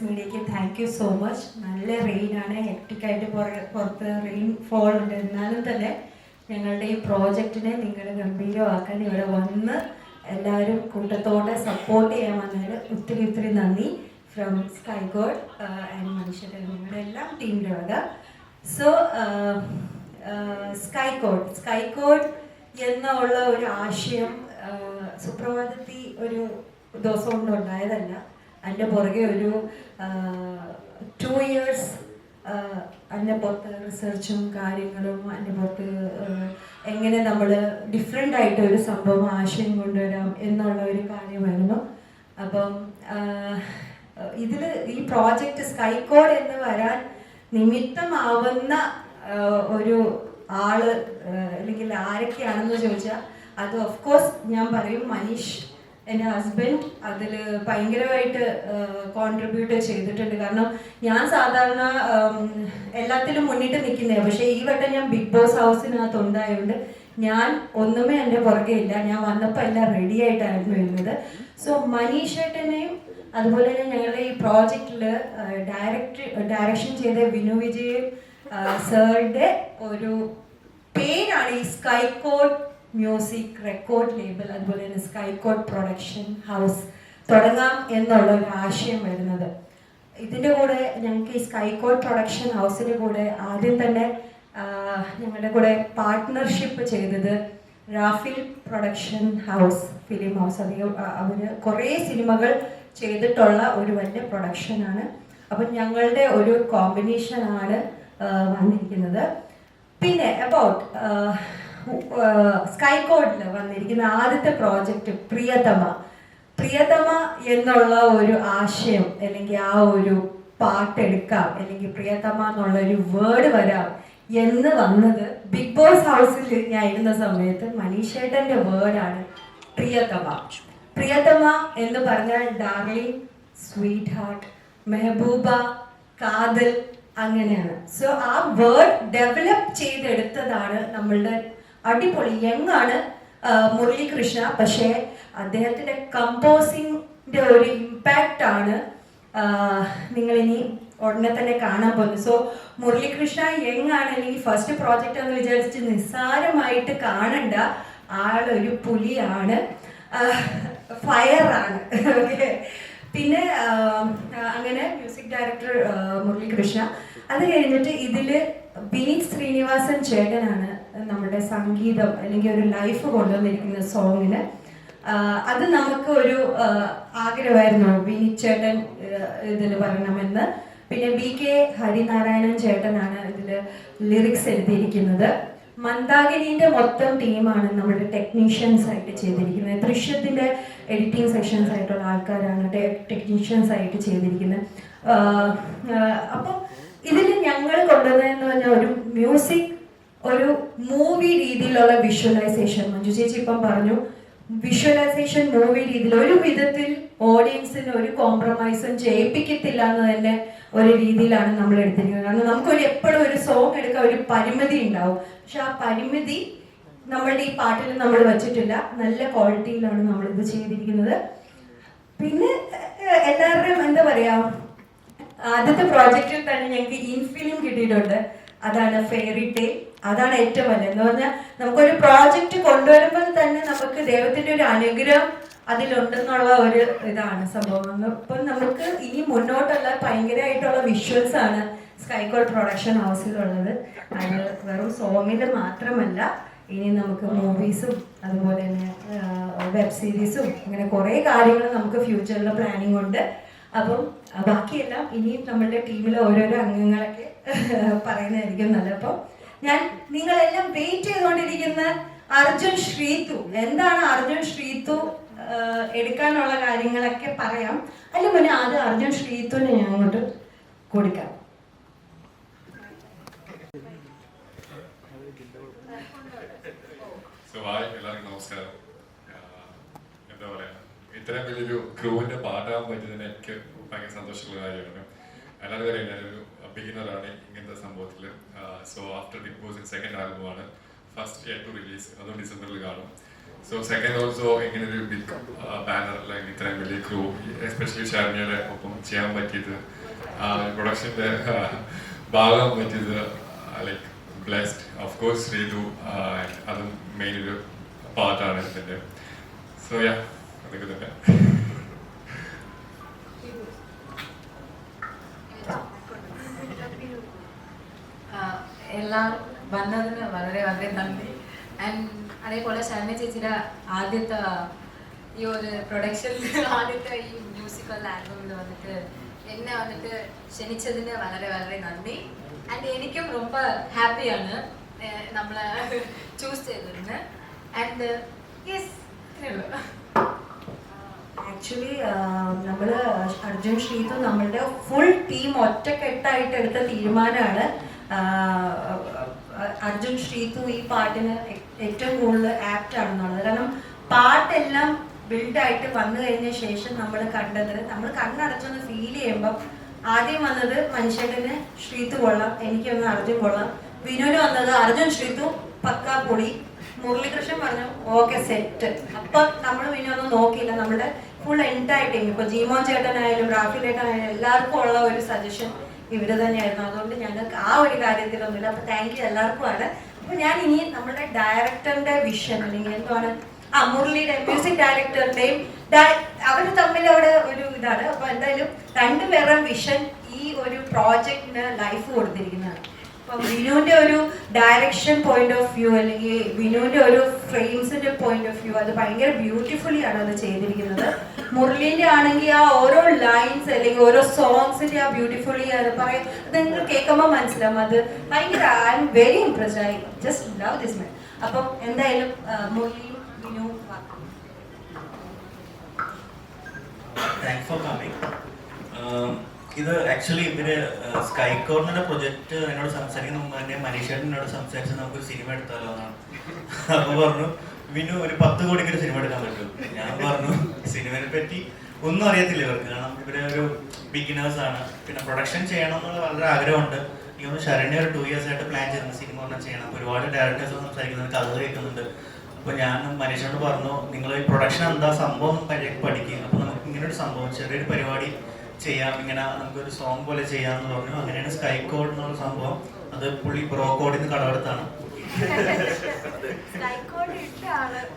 മീഡിയയ്ക്ക് thank you so much. നല്ല റെയിനാണ്, ഹെക്റ്റിക്കായിട്ട് പുറത്ത് rain fall ഉണ്ട്. എന്നാലും തന്നെ ഞങ്ങളുടെ ഈ പ്രോജക്റ്റിനെ നിങ്ങൾ ഗംഭീരമാക്കാൻ ഇവിടെ വന്ന് എല്ലാവരും കൂട്ടത്തോടെ സപ്പോർട്ട് ചെയ്യാൻ വന്നതിൽ ഒത്തിരി ഒത്തിരി നന്ദി. ഫ്രം സ്കൈഗോഡ് ആൻഡ് മനുഷ്യരുടെ നിങ്ങളുടെ എല്ലാം ടീമിൻ്റെ വക. സോ സ്കൈകോഡ് എന്നുള്ള ഒരു ആശയം സുപ്രഭാതത്തിൽ ഒരു ദിവസം കൊണ്ട് ഉണ്ടായതല്ല. അതിൻ്റെ പുറകെ ഒരു 2 years അതിൻ്റെ പുറത്ത് റിസർച്ചും കാര്യങ്ങളും അതിൻ്റെ പുറത്ത് എങ്ങനെ നമ്മൾ ഡിഫറെൻ്റ് ആയിട്ട് ഒരു സംഭവം ആശയം കൊണ്ടുവരാം എന്നുള്ള ഒരു കാര്യമായിരുന്നു. അപ്പം ഇതിൽ ഈ പ്രോജക്റ്റ് സ്കൈകോഡ് എന്ന് വരാൻ നിമിത്തമാവുന്ന ഒരു ആള് അല്ലെങ്കിൽ ആരൊക്കെയാണെന്ന് ചോദിച്ചാൽ അത് ഓഫ്കോഴ്സ് ഞാൻ പറയും മനീഷ്, എൻ്റെ ഹസ്ബൻഡ് അതിൽ ഭയങ്കരമായിട്ട് കോൺട്രിബ്യൂട്ട് ചെയ്തിട്ടുണ്ട്. കാരണം ഞാൻ സാധാരണ എല്ലാത്തിലും മുന്നിട്ട് നിൽക്കുന്നതാണ്, പക്ഷേ ഈ വട്ടം ഞാൻ ബിഗ് ബോസ് ഹൗസിനകത്ത് ഉണ്ടായതുകൊണ്ട് ഞാൻ ഒന്നുമേ എൻ്റെ പുറകെ ഇല്ല. ഞാൻ വന്നപ്പോൾ എല്ലാം റെഡി ആയിട്ടായിരുന്നു വരുന്നത്. സോ മനീഷ് ഏട്ടനെയും അതുപോലെ തന്നെ ഞങ്ങളുടെ ഈ പ്രോജക്റ്റിൽ ഡയറക്ഷൻ ചെയ്ത വിനു വിജയ് സാറിൻ്റെ ഒരു പേരാണ് ഈ സ്കൈകോഡ് മ്യൂസിക് റെക്കോർഡ് ലേബിൾ, അതുപോലെ തന്നെ സ്കൈകോഡ് പ്രൊഡക്ഷൻ ഹൗസ് തുടങ്ങാം എന്നുള്ള ഒരു ആശയം വരുന്നത്. ഇതിൻ്റെ കൂടെ ഞങ്ങൾക്ക് ഈ സ്കൈകോഡ് പ്രൊഡക്ഷൻ ഹൗസിൻ്റെ കൂടെ ആദ്യം തന്നെ ഞങ്ങളുടെ കൂടെ പാർട്ട്ണർഷിപ്പ് ചെയ്തത് Raphael production house, film house. അവർ കുറേ സിനിമകൾ ചെയ്തിട്ടുള്ള ഒരു വലിയ പ്രൊഡക്ഷനാണ്. അപ്പം ഞങ്ങളുടെ ഒരു കോമ്പിനേഷനാണ് വന്നിരിക്കുന്നത്. പിന്നെ അബൌട്ട് സ്കൈകോഡിൽ വന്നിരിക്കുന്ന ആദ്യത്തെ പ്രോജക്റ്റ് പ്രിയതമ എന്നുള്ള ഒരു ആശയം, അല്ലെങ്കിൽ ആ ഒരു പാട്ടെടുക്കാം, അല്ലെങ്കിൽ പ്രിയതമ എന്നുള്ള ഒരു വേർഡ് വരാം എന്ന് വന്നത് ബിഗ് ബോസ് ഹൗസിൽ ഞാൻ ഇരുന്ന സമയത്ത് മനീഷേട്ടൻ്റെ വേർഡാണ് പ്രിയതമ എന്ന് പറഞ്ഞാൽ ഡാർലിംഗ്, സ്വീറ്റ് ഹാർട്ട്, മെഹബൂബ, കാതൽ, അങ്ങനെയാണ്. സോ ആ വേർഡ് ഡെവലപ്പ് ചെയ്തെടുത്തതാണ് നമ്മളുടെ അടിപൊളി യങ്ങാണ് മുരളീകൃഷ്ണ. പക്ഷേ അദ്ദേഹത്തിൻ്റെ കമ്പോസിങ്ങിൻ്റെ ഒരു ഇമ്പാക്റ്റ് ആണ് നിങ്ങളിനി ഉടനെ തന്നെ കാണാൻ പോകുന്നത്. സോ മുരളീകൃഷ്ണ യങ് ആണ്, അല്ലെങ്കിൽ ഫസ്റ്റ് പ്രോജക്റ്റ് എന്ന് വിചാരിച്ച് നിസ്സാരമായിട്ട് കാണണ്ട. ആളൊരു പുലിയാണ്, ഫയറാണ്. ഓക്കെ. പിന്നെ അങ്ങനെ മ്യൂസിക് ഡയറക്ടർ മുരളീകൃഷ്ണ. അത് കഴിഞ്ഞിട്ട് ഇതിൽ വിനീത് ശ്രീനിവാസൻ ചേട്ടനാണ് നമ്മുടെ സംഗീതം അല്ലെങ്കിൽ ഒരു ലൈഫ് കൊണ്ടുവന്നിരിക്കുന്ന സോങ്ങിന്. അത് നമുക്ക് ഒരു ആഗ്രഹമായിരുന്നു വിനീത് ചേട്ടൻ ഇതിൽ പറയണമെന്ന്. പിന്നെ BK ഹരിനാരായണൻ ചേട്ടനാണ് ഇതിൽ ലിറിക്സ് എഴുതിയിരിക്കുന്നത്. മന്ദാകിനിൻ്റെ മൊത്തം ടീമാണ് നമ്മുടെ ടെക്നീഷ്യൻസ് ആയിട്ട് ചെയ്തിരിക്കുന്നത്. ദൃശ്യത്തിൻ്റെ എഡിറ്റിംഗ് സെക്ഷൻസ് ആയിട്ടുള്ള ആൾക്കാരാണ് ടെക്നീഷ്യൻസ് ആയിട്ട് ചെയ്തിരിക്കുന്നത്. അപ്പം ഇതിൽ ഞങ്ങൾ കൊണ്ടുവന്നതെന്ന് പറഞ്ഞാൽ ഒരു മ്യൂസിക്, ഒരു മൂവി രീതിയിലുള്ള വിഷ്വലൈസേഷൻ. മഞ്ജു ചേച്ചി ഇപ്പം പറഞ്ഞു വിഷ്വലൈസേഷൻ മൂവി രീതിയിൽ ഒരു വിധത്തിൽ ഓഡിയൻസിന് ഒരു കോംപ്രമൈസും ചെയ്യിപ്പിക്കത്തില്ല എന്ന് തന്നെ ഒരു രീതിയിലാണ് നമ്മൾ എടുത്തിരിക്കുന്നത്. കാരണം നമുക്കൊരു എപ്പോഴും ഒരു സോങ് എടുക്കാൻ ഒരു പരിമിതി ഉണ്ടാവും, പക്ഷെ ആ പരിമിതി നമ്മളുടെ ഈ പാട്ടിൽ നമ്മൾ വെച്ചിട്ടില്ല. നല്ല ക്വാളിറ്റിയിലാണ് നമ്മളിത് ചെയ്തിരിക്കുന്നത്. പിന്നെ എല്ലാവരുടെയും എന്താ പറയാ, ആദ്യത്തെ പ്രോജക്റ്റിൽ തന്നെ ഞങ്ങൾക്ക് ഇൻഫിലിം കിട്ടിയിട്ടുണ്ട്. അതാണ് ഫെയറി ടെയിൽ. അതാണ് ഏറ്റവും വലിയ എന്ന് പറഞ്ഞാൽ നമുക്കൊരു പ്രോജക്റ്റ് കൊണ്ടുവരുമ്പോൾ തന്നെ നമുക്ക് ദൈവത്തിൻ്റെ ഒരു അനുഗ്രഹം അതിലുണ്ടെന്നുള്ള ഒരു ഇതാണ് സംഭവം. ഇപ്പം നമുക്ക് ഇനി മുന്നോട്ടുള്ള ഭയങ്കരമായിട്ടുള്ള വിഷ്വൽസ് ആണ് സ്കൈകോഡ് പ്രൊഡക്ഷൻ ഹൗസിലുള്ളത്. അത് വെറും സോങ്ങിൽ മാത്രമല്ല, ഇനി നമുക്ക് മൂവീസും അതുപോലെ തന്നെ വെബ് സീരീസും അങ്ങനെ കുറേ കാര്യങ്ങൾ നമുക്ക് ഫ്യൂച്ചറിൽ പ്ലാനിങ് ഉണ്ട്. അപ്പം ബാക്കിയെല്ലാം ഇനി നമ്മളുടെ ടീമിലെ ഓരോരോ അംഗങ്ങളൊക്കെ പറയുന്നതായിരിക്കും നല്ലത്. അപ്പം ഞാൻ നിങ്ങളെല്ലാം വെയിറ്റ് ചെയ്തുകൊണ്ടിരിക്കുന്ന അർജുൻ ശ്രീതു, എന്താണ് അർജുൻ ശ്രീതു എടുക്കാനുള്ള കാര്യങ്ങളൊക്കെ പറയാം. അതിന് മുന്നേ ആദ്യം അർജുൻ ശ്രീതുവിനെ ഞാൻ അങ്ങോട്ട് കൊടുക്കാം. എല്ലാവർക്കും നമസ്കാരം. എന്താ പറയാ, ഇത്രയും വലിയൊരു ക്രൂവിന്റെ പാട്ടാകാൻ പറ്റിയതിന് എനിക്ക് ഭയങ്കര സന്തോഷമുള്ള കാര്യമാണ്. എല്ലാവരും കാര്യം ഞാനൊരു ബിഗിനറാണ് ഇങ്ങനത്തെ സംഭവത്തിൽ. So after Bigg Boss second ആൽബമാണ് ഫസ്റ്റ് യർ ടു റിലീസ്, അതും ഡിസംബറിൽ കാണും. സോ സെക്കൻഡ് ഓൾസോ ഇങ്ങനെ ഒരു ബിഗ് ബാനർ അല്ലെങ്കിൽ ഇത്രയും വലിയ ക്രൂ എസ്പെഷ്യലി ഷാർണിയുടെ ഒപ്പം ചെയ്യാൻ പറ്റിയത് പ്രൊഡക്ഷൻ്റെ ഭാഗം പറ്റിയത് like blessed of course Sreethu അതും മെയിൻ ഒരു പാർട്ടാണ് ഇതിൻ്റെ. സോ യാ അതൊക്കെ തന്നെ. എല്ലാം വന്നതിന് വളരെ വളരെ നന്ദി. ആൻഡ് അതേപോലെ ശരണ്യ ചേച്ചിയുടെ ആദ്യത്തെ ഈ ഒരു പ്രൊഡക്ഷനിൽ ആദ്യത്തെ ഈ മ്യൂസിക്കൽ ആൽബമിൽ വന്നിട്ട് എന്നെ വന്നിട്ട് ക്ഷണിച്ചതിന് വളരെ വളരെ നന്ദി. ആൻഡ് എനിക്കും ரொம்ப ഹാപ്പിയാണ് നമ്മളെ ചൂസ് ചെയ്തതിന്. ആൻഡ് യെസ് ആക്ച്വലി നമ്മൾ അർജുൻ ശ്രീതു നമ്മളുടെ ഫുൾ ടീം ഒറ്റക്കെട്ടായിട്ട് എടുത്ത തീരുമാനമാണ് അർജുൻ ശ്രീതു ഈ പാട്ടിന് ഏറ്റവും കൂടുതൽ ആപ്റ്റ് ആണെന്നുള്ളത്. കാരണം പാട്ടെല്ലാം ബിൽഡായിട്ട് വന്നു കഴിഞ്ഞ ശേഷം നമ്മൾ കണ്ടത്, നമ്മൾ കണ്ണടച്ചൊന്ന് ഫീൽ ചെയ്യുമ്പം ആദ്യം വന്നത് മനുഷ്യന് ശ്രീതു കൊള്ളാം, എനിക്കൊന്ന് അർജുൻ കൊള്ളാം, വിനുവിന് വന്നത് അർജുൻ ശ്രീതു പക്കാ പൊളി, മുരളീകൃഷ്ണൻ പറഞ്ഞു ഓക്കെ സെറ്റ്. അപ്പം നമ്മൾ പിന്നെ ഒന്നും നോക്കിയില്ല, നമ്മുടെ ഫുൾ എൻഡായിട്ട് ഇപ്പൊ ജീമോൻ ചേട്ടനായാലും റാഫി ചേട്ടനായാലും എല്ലാവർക്കും ഉള്ള ഒരു സജഷൻ ഇവര് തന്നെയായിരുന്നു. അതുകൊണ്ട് ഞങ്ങൾക്ക് ആ ഒരു കാര്യത്തിലൊന്നുമില്ല. അപ്പൊ താങ്ക് യു എല്ലാവർക്കും ആണ്. അപ്പൊ ഞാൻ ഇനി നമ്മുടെ ഡയറക്ടറിന്റെ വിഷൻ അല്ലെങ്കിൽ എന്താണ് മുരളിയുടെ മ്യൂസിക് ഡയറക്ടറിന്റെയും അവർ തമ്മിൽ അവിടെ ഒരു ഇതാണ്. അപ്പൊ എന്തായാലും രണ്ടുപേരുടെ വിഷൻ ഈ ഒരു പ്രോജക്റ്റിന് ലൈഫ് കൊടുത്തിരിക്കുന്നതാണ്. അപ്പം വിനുവിന്റെ ഒരു ഡയറക്ഷൻ പോയിന്റ് ഓഫ് വ്യൂ അല്ലെങ്കിൽ വിനുവിന്റെ ഒരു ഫ്രെയിംസിന്റെ പോയിന്റ് ഓഫ് വ്യൂ അത് ഭയങ്കര ബ്യൂട്ടിഫുള്ളി ആണ് അത് ചെയ്തിരിക്കുന്നത്. മുരളീന്റെ ആണെങ്കിൽ ആ ഓരോ ലൈൻസ് അല്ലെങ്കിൽ ഓരോ സോങ്സിന്റെ ആ ബ്യൂട്ടിഫുള്ളി അത് പറയാം, അത് നിങ്ങൾ കേൾക്കുമ്പോൾ മനസ്സിലാവും. അത് ഭയങ്കര I am very impressed. I just love this man. അപ്പം എന്തായാലും മുരളിയും വിനുവും താങ്ക്സ് ഫോർ കമ്മിങ്. ഇത് ആക്ച്വലി ഇവര് സ്കൈ കോർണറിന്റെ പ്രൊജക്ട് എന്നോട് സംസാരിക്കുന്ന മുമ്പ് തന്നെ മനീഷേട്ടൻ എന്നോട് സംസാരിച്ച് നമുക്കൊരു സിനിമ എടുത്താലോ എന്നാണ്. അപ്പൊ പറഞ്ഞു വിനു ഒരു 10 കോടിക്ക് ഒരു സിനിമ എടുക്കാൻ പറ്റും. ഞാൻ പറഞ്ഞു സിനിമയെ പറ്റി ഒന്നും അറിയത്തില്ല ഇവർക്ക്, കാരണം ഇവര് ഒരു ബിഗിനേഴ്സ് ആണ്. പിന്നെ പ്രൊഡക്ഷൻ ചെയ്യണം എന്നുള്ള വളരെ ആഗ്രഹമുണ്ട്. എനിക്ക് ശരണ്യ ഒരു 2 years ആയിട്ട് പ്ലാൻ ചെയ്യുന്ന സിനിമ പറഞ്ഞാൽ ചെയ്യണം. ഒരുപാട് ഡയറക്ടേഴ്സ് സംസാരിക്കുന്നുണ്ട്, കഥ കേൾക്കുന്നുണ്ട്. അപ്പൊ ഞാൻ മനീഷേട്ടനോട് പറഞ്ഞു നിങ്ങൾ ഈ പ്രൊഡക്ഷൻ എന്താ സംഭവം പഠിക്കുക, അപ്പൊ നമുക്ക് ഇങ്ങനെ ഒരു സംഭവം ചെറിയൊരു പരിപാടി ചെയ്യാം, ഇങ്ങനെ നമുക്കൊരു സോങ് പോലെ ചെയ്യാമെന്ന് പറഞ്ഞു. അങ്ങനെയാണ് സ്കൈ കോഡ് എന്നുള്ള സംഭവം. അത് പുള്ളി ബ്രോക്കോഡിൽ നിന്ന് കടമെടുത്താണ്.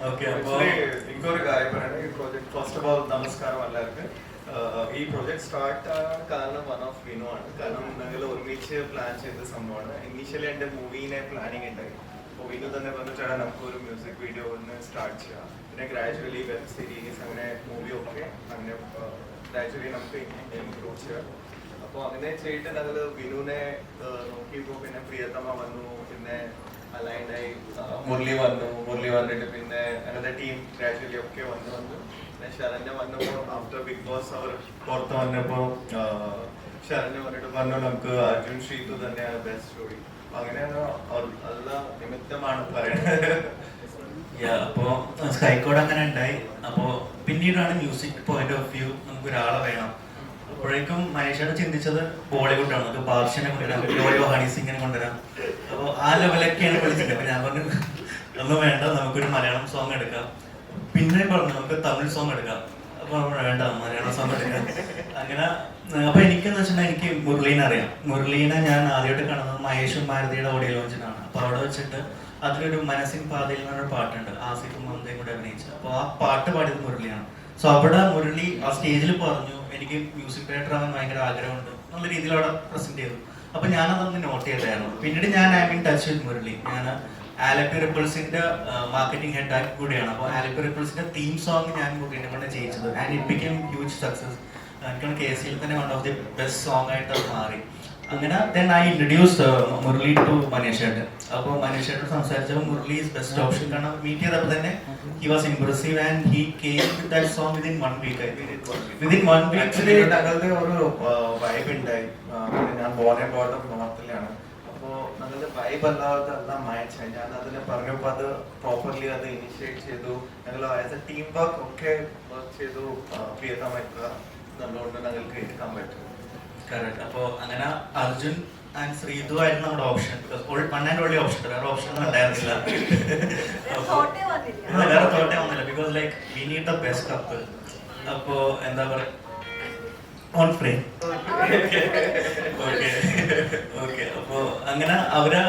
ഓക്കെ, അപ്പോൾ എനിക്കൊരു കാര്യം പറയണം. ഈ പ്രോജക്ട് ഫസ്റ്റ് ഓഫ് ഓൾ നമസ്കാരം എല്ലാവർക്കും. ഈ പ്രോജക്ട് സ്റ്റാർട്ട് ആകാൻ കാരണം വൺ ഓഫ് വിനു ആണ്. കാരണം ഞങ്ങൾ ഒരുമിച്ച് പ്ലാൻ ചെയ്ത സംഭവമാണ്. ഇനീഷ്യലി എൻ്റെ മൂവീനെ പ്ലാനിങ് ഉണ്ടായി. അപ്പോൾ വിനു തന്നെ പറഞ്ഞിട്ടാണ് നമുക്കൊരു മ്യൂസിക് വീഡിയോ ഒന്ന് സ്റ്റാർട്ട് ചെയ്യാം. പിന്നെ ഗ്രാജുവലി വെബ് സീരീസ് അങ്ങനെ മൂവി ഒക്കെ അങ്ങനെ ഗ്രാജുവലി നമുക്ക് ഇംപ്രൂവ് ചെയ്യാം. അപ്പോൾ അങ്ങനെ ചെയ്തിട്ട് ഞങ്ങൾ വിനുവിനെ നോക്കിയപ്പോൾ പിന്നെ പ്രിയതമ വന്നു, പിന്നെ അലൈനായി മുരളി വന്നിട്ട് പിന്നെ അങ്ങനത്തെ ടീം ഗ്രാജുവലി ഒക്കെ വന്നു. പിന്നെ ശരണ്യ വന്നപ്പോൾ ആഫ്റ്റർ ബിഗ് ബോസ് അവർ പുറത്ത് വന്നപ്പോൾ ശരണ്യ വന്നിട്ട് പറഞ്ഞു നമുക്ക് അർജുൻ ശ്രീതു തന്നെയാണ് ബെസ്റ്റ് സ്റ്റോറി. അപ്പൊ അങ്ങനെയാണ് എല്ലാ നിമിത്തമാണ് പറയുന്നത്. അപ്പോ സ്കൈക്കോഡ് അങ്ങനെ ഉണ്ടായി. അപ്പോ പിന്നീടാണ് മ്യൂസിക് പോയിന്റ് ഓഫ് വ്യൂ നമുക്ക് ഒരാളെ വേണം. അപ്പോഴേക്കും മനീഷേട്ടൻ ചിന്തിച്ചത് ബോളിവുഡാണ്, നമുക്ക് ബാർഷനെ കൊണ്ടുവരാം, ലോയോ ഹണി സിംഗിനെ കൊണ്ടുവരാം. അപ്പോൾ ആ ലെവലൊക്കെയാണ് വിളിച്ചത്. അപ്പൊ ഞാൻ പറഞ്ഞു ഒന്നും വേണ്ട, നമുക്കൊരു മലയാളം സോങ് എടുക്കാം. പിന്നെ പറഞ്ഞു നമുക്ക് തമിഴ് സോങ് എടുക്കാം. അപ്പൊ വേണ്ട, മലയാളം സോങ് എടുക്കാം. അങ്ങനെ അപ്പൊ എനിക്കെന്ന് വെച്ചിട്ടുണ്ടെങ്കിൽ എനിക്ക് മുരളീനെ അറിയാം. മുരളീനെ ഞാൻ ആദ്യമായിട്ട് കാണുന്നത് മഹേഷും ഭാരതിയുടെ ഓഡിയോ ലോഞ്ചിനാണ്. അപ്പൊ അവിടെ വെച്ചിട്ട് അതിലൊരു മനസ്സിൻ പാതയിൽ എന്നൊരു പാട്ടുണ്ട്, ആസിഫും മമതയും കൂടെ അഭിനയിച്ചു. അപ്പോൾ ആ പാട്ട് പാടിയത് മുരളിയാണ്. സോ അവിടെ മുരളി ആ സ്റ്റേജിൽ പറഞ്ഞു എനിക്ക് മ്യൂസിക് ഡയറക്ടർ ആവാൻ ഭയങ്കര ആഗ്രഹമുണ്ട് എന്നുള്ള രീതിയിൽ അവിടെ പ്രസന്റ് ചെയ്തു. അപ്പൊ ഞാനതൊന്ന് നോട്ട് ചെയ്തായിരുന്നു. പിന്നീട് ഞാൻ I mean touch with Murali. ഞാൻ ആലപ്പി റിപ്പിൾസിന്റെ മാർക്കറ്റിംഗ് ഹെഡ് ആക്കി കൂടിയാണ്. അപ്പോൾ ആലപ്പി റിപ്പിൾസിന്റെ തീം സോങ് ഞാൻ മുരളിനെ കൊണ്ട് ചെയ്യിച്ചത്. And it become huge success. എനിക്കാണ് KCL തന്നെ one of the best song ആയിട്ട് അത് മാറി. അങ്ങനെ then I introduced Murali to മനീഷേട്ടൻ. അപ്പോൾ മനീഷേട്ടൻ സംസാരിച്ചപ്പോൾ മുരളി ഈസ് ബെസ്റ്റ് ഓപ്ഷൻ. കാരണം മീറ്റ് ചെയ്തപ്പോൾ തന്നെ he was impressive and he came with that song within 1 week. Within 1 week ഞങ്ങളുടെ ഒരു വൈബ് ഉണ്ടായി. ഞാൻ ബോൺ ആൻഡ് ബ്രോട്ട് ഓഫ് നോർത്തിലാണ്. അപ്പോൾ ഞങ്ങളുടെ വൈബ് അല്ലാതെല്ലാം മാച്ച്. ഞാൻ അതിനെ പറഞ്ഞപ്പോൾ അത് പ്രോപ്പർലി അത് ഇനിഷ്യേറ്റ് ചെയ്തു. ഞങ്ങൾ ആസ് എ ടീം വർക്ക് ഒക്കെ വർക്ക് ചെയ്തു. പ്രിയതമ നല്ലോണ്ട് ഞങ്ങൾക്ക് എടുക്കാൻ പറ്റും. കറക്റ്റ്. അപ്പോൾ അങ്ങനെ അർജുൻ ആൻഡ് ശ്രീതു ആയിരുന്നു നമ്മുടെ option. One and only option, വേറെ ഓപ്ഷൻ ഒന്നും ഉണ്ടായിരുന്നില്ല. വേറെ തോട്ടേ വന്നില്ല. Because like we need the best couple. അപ്പോ എന്താ പറയാ, ഓൺ ഫ്രെയിം. ഓക്കെ. അപ്പോ അങ്ങനെ അവര്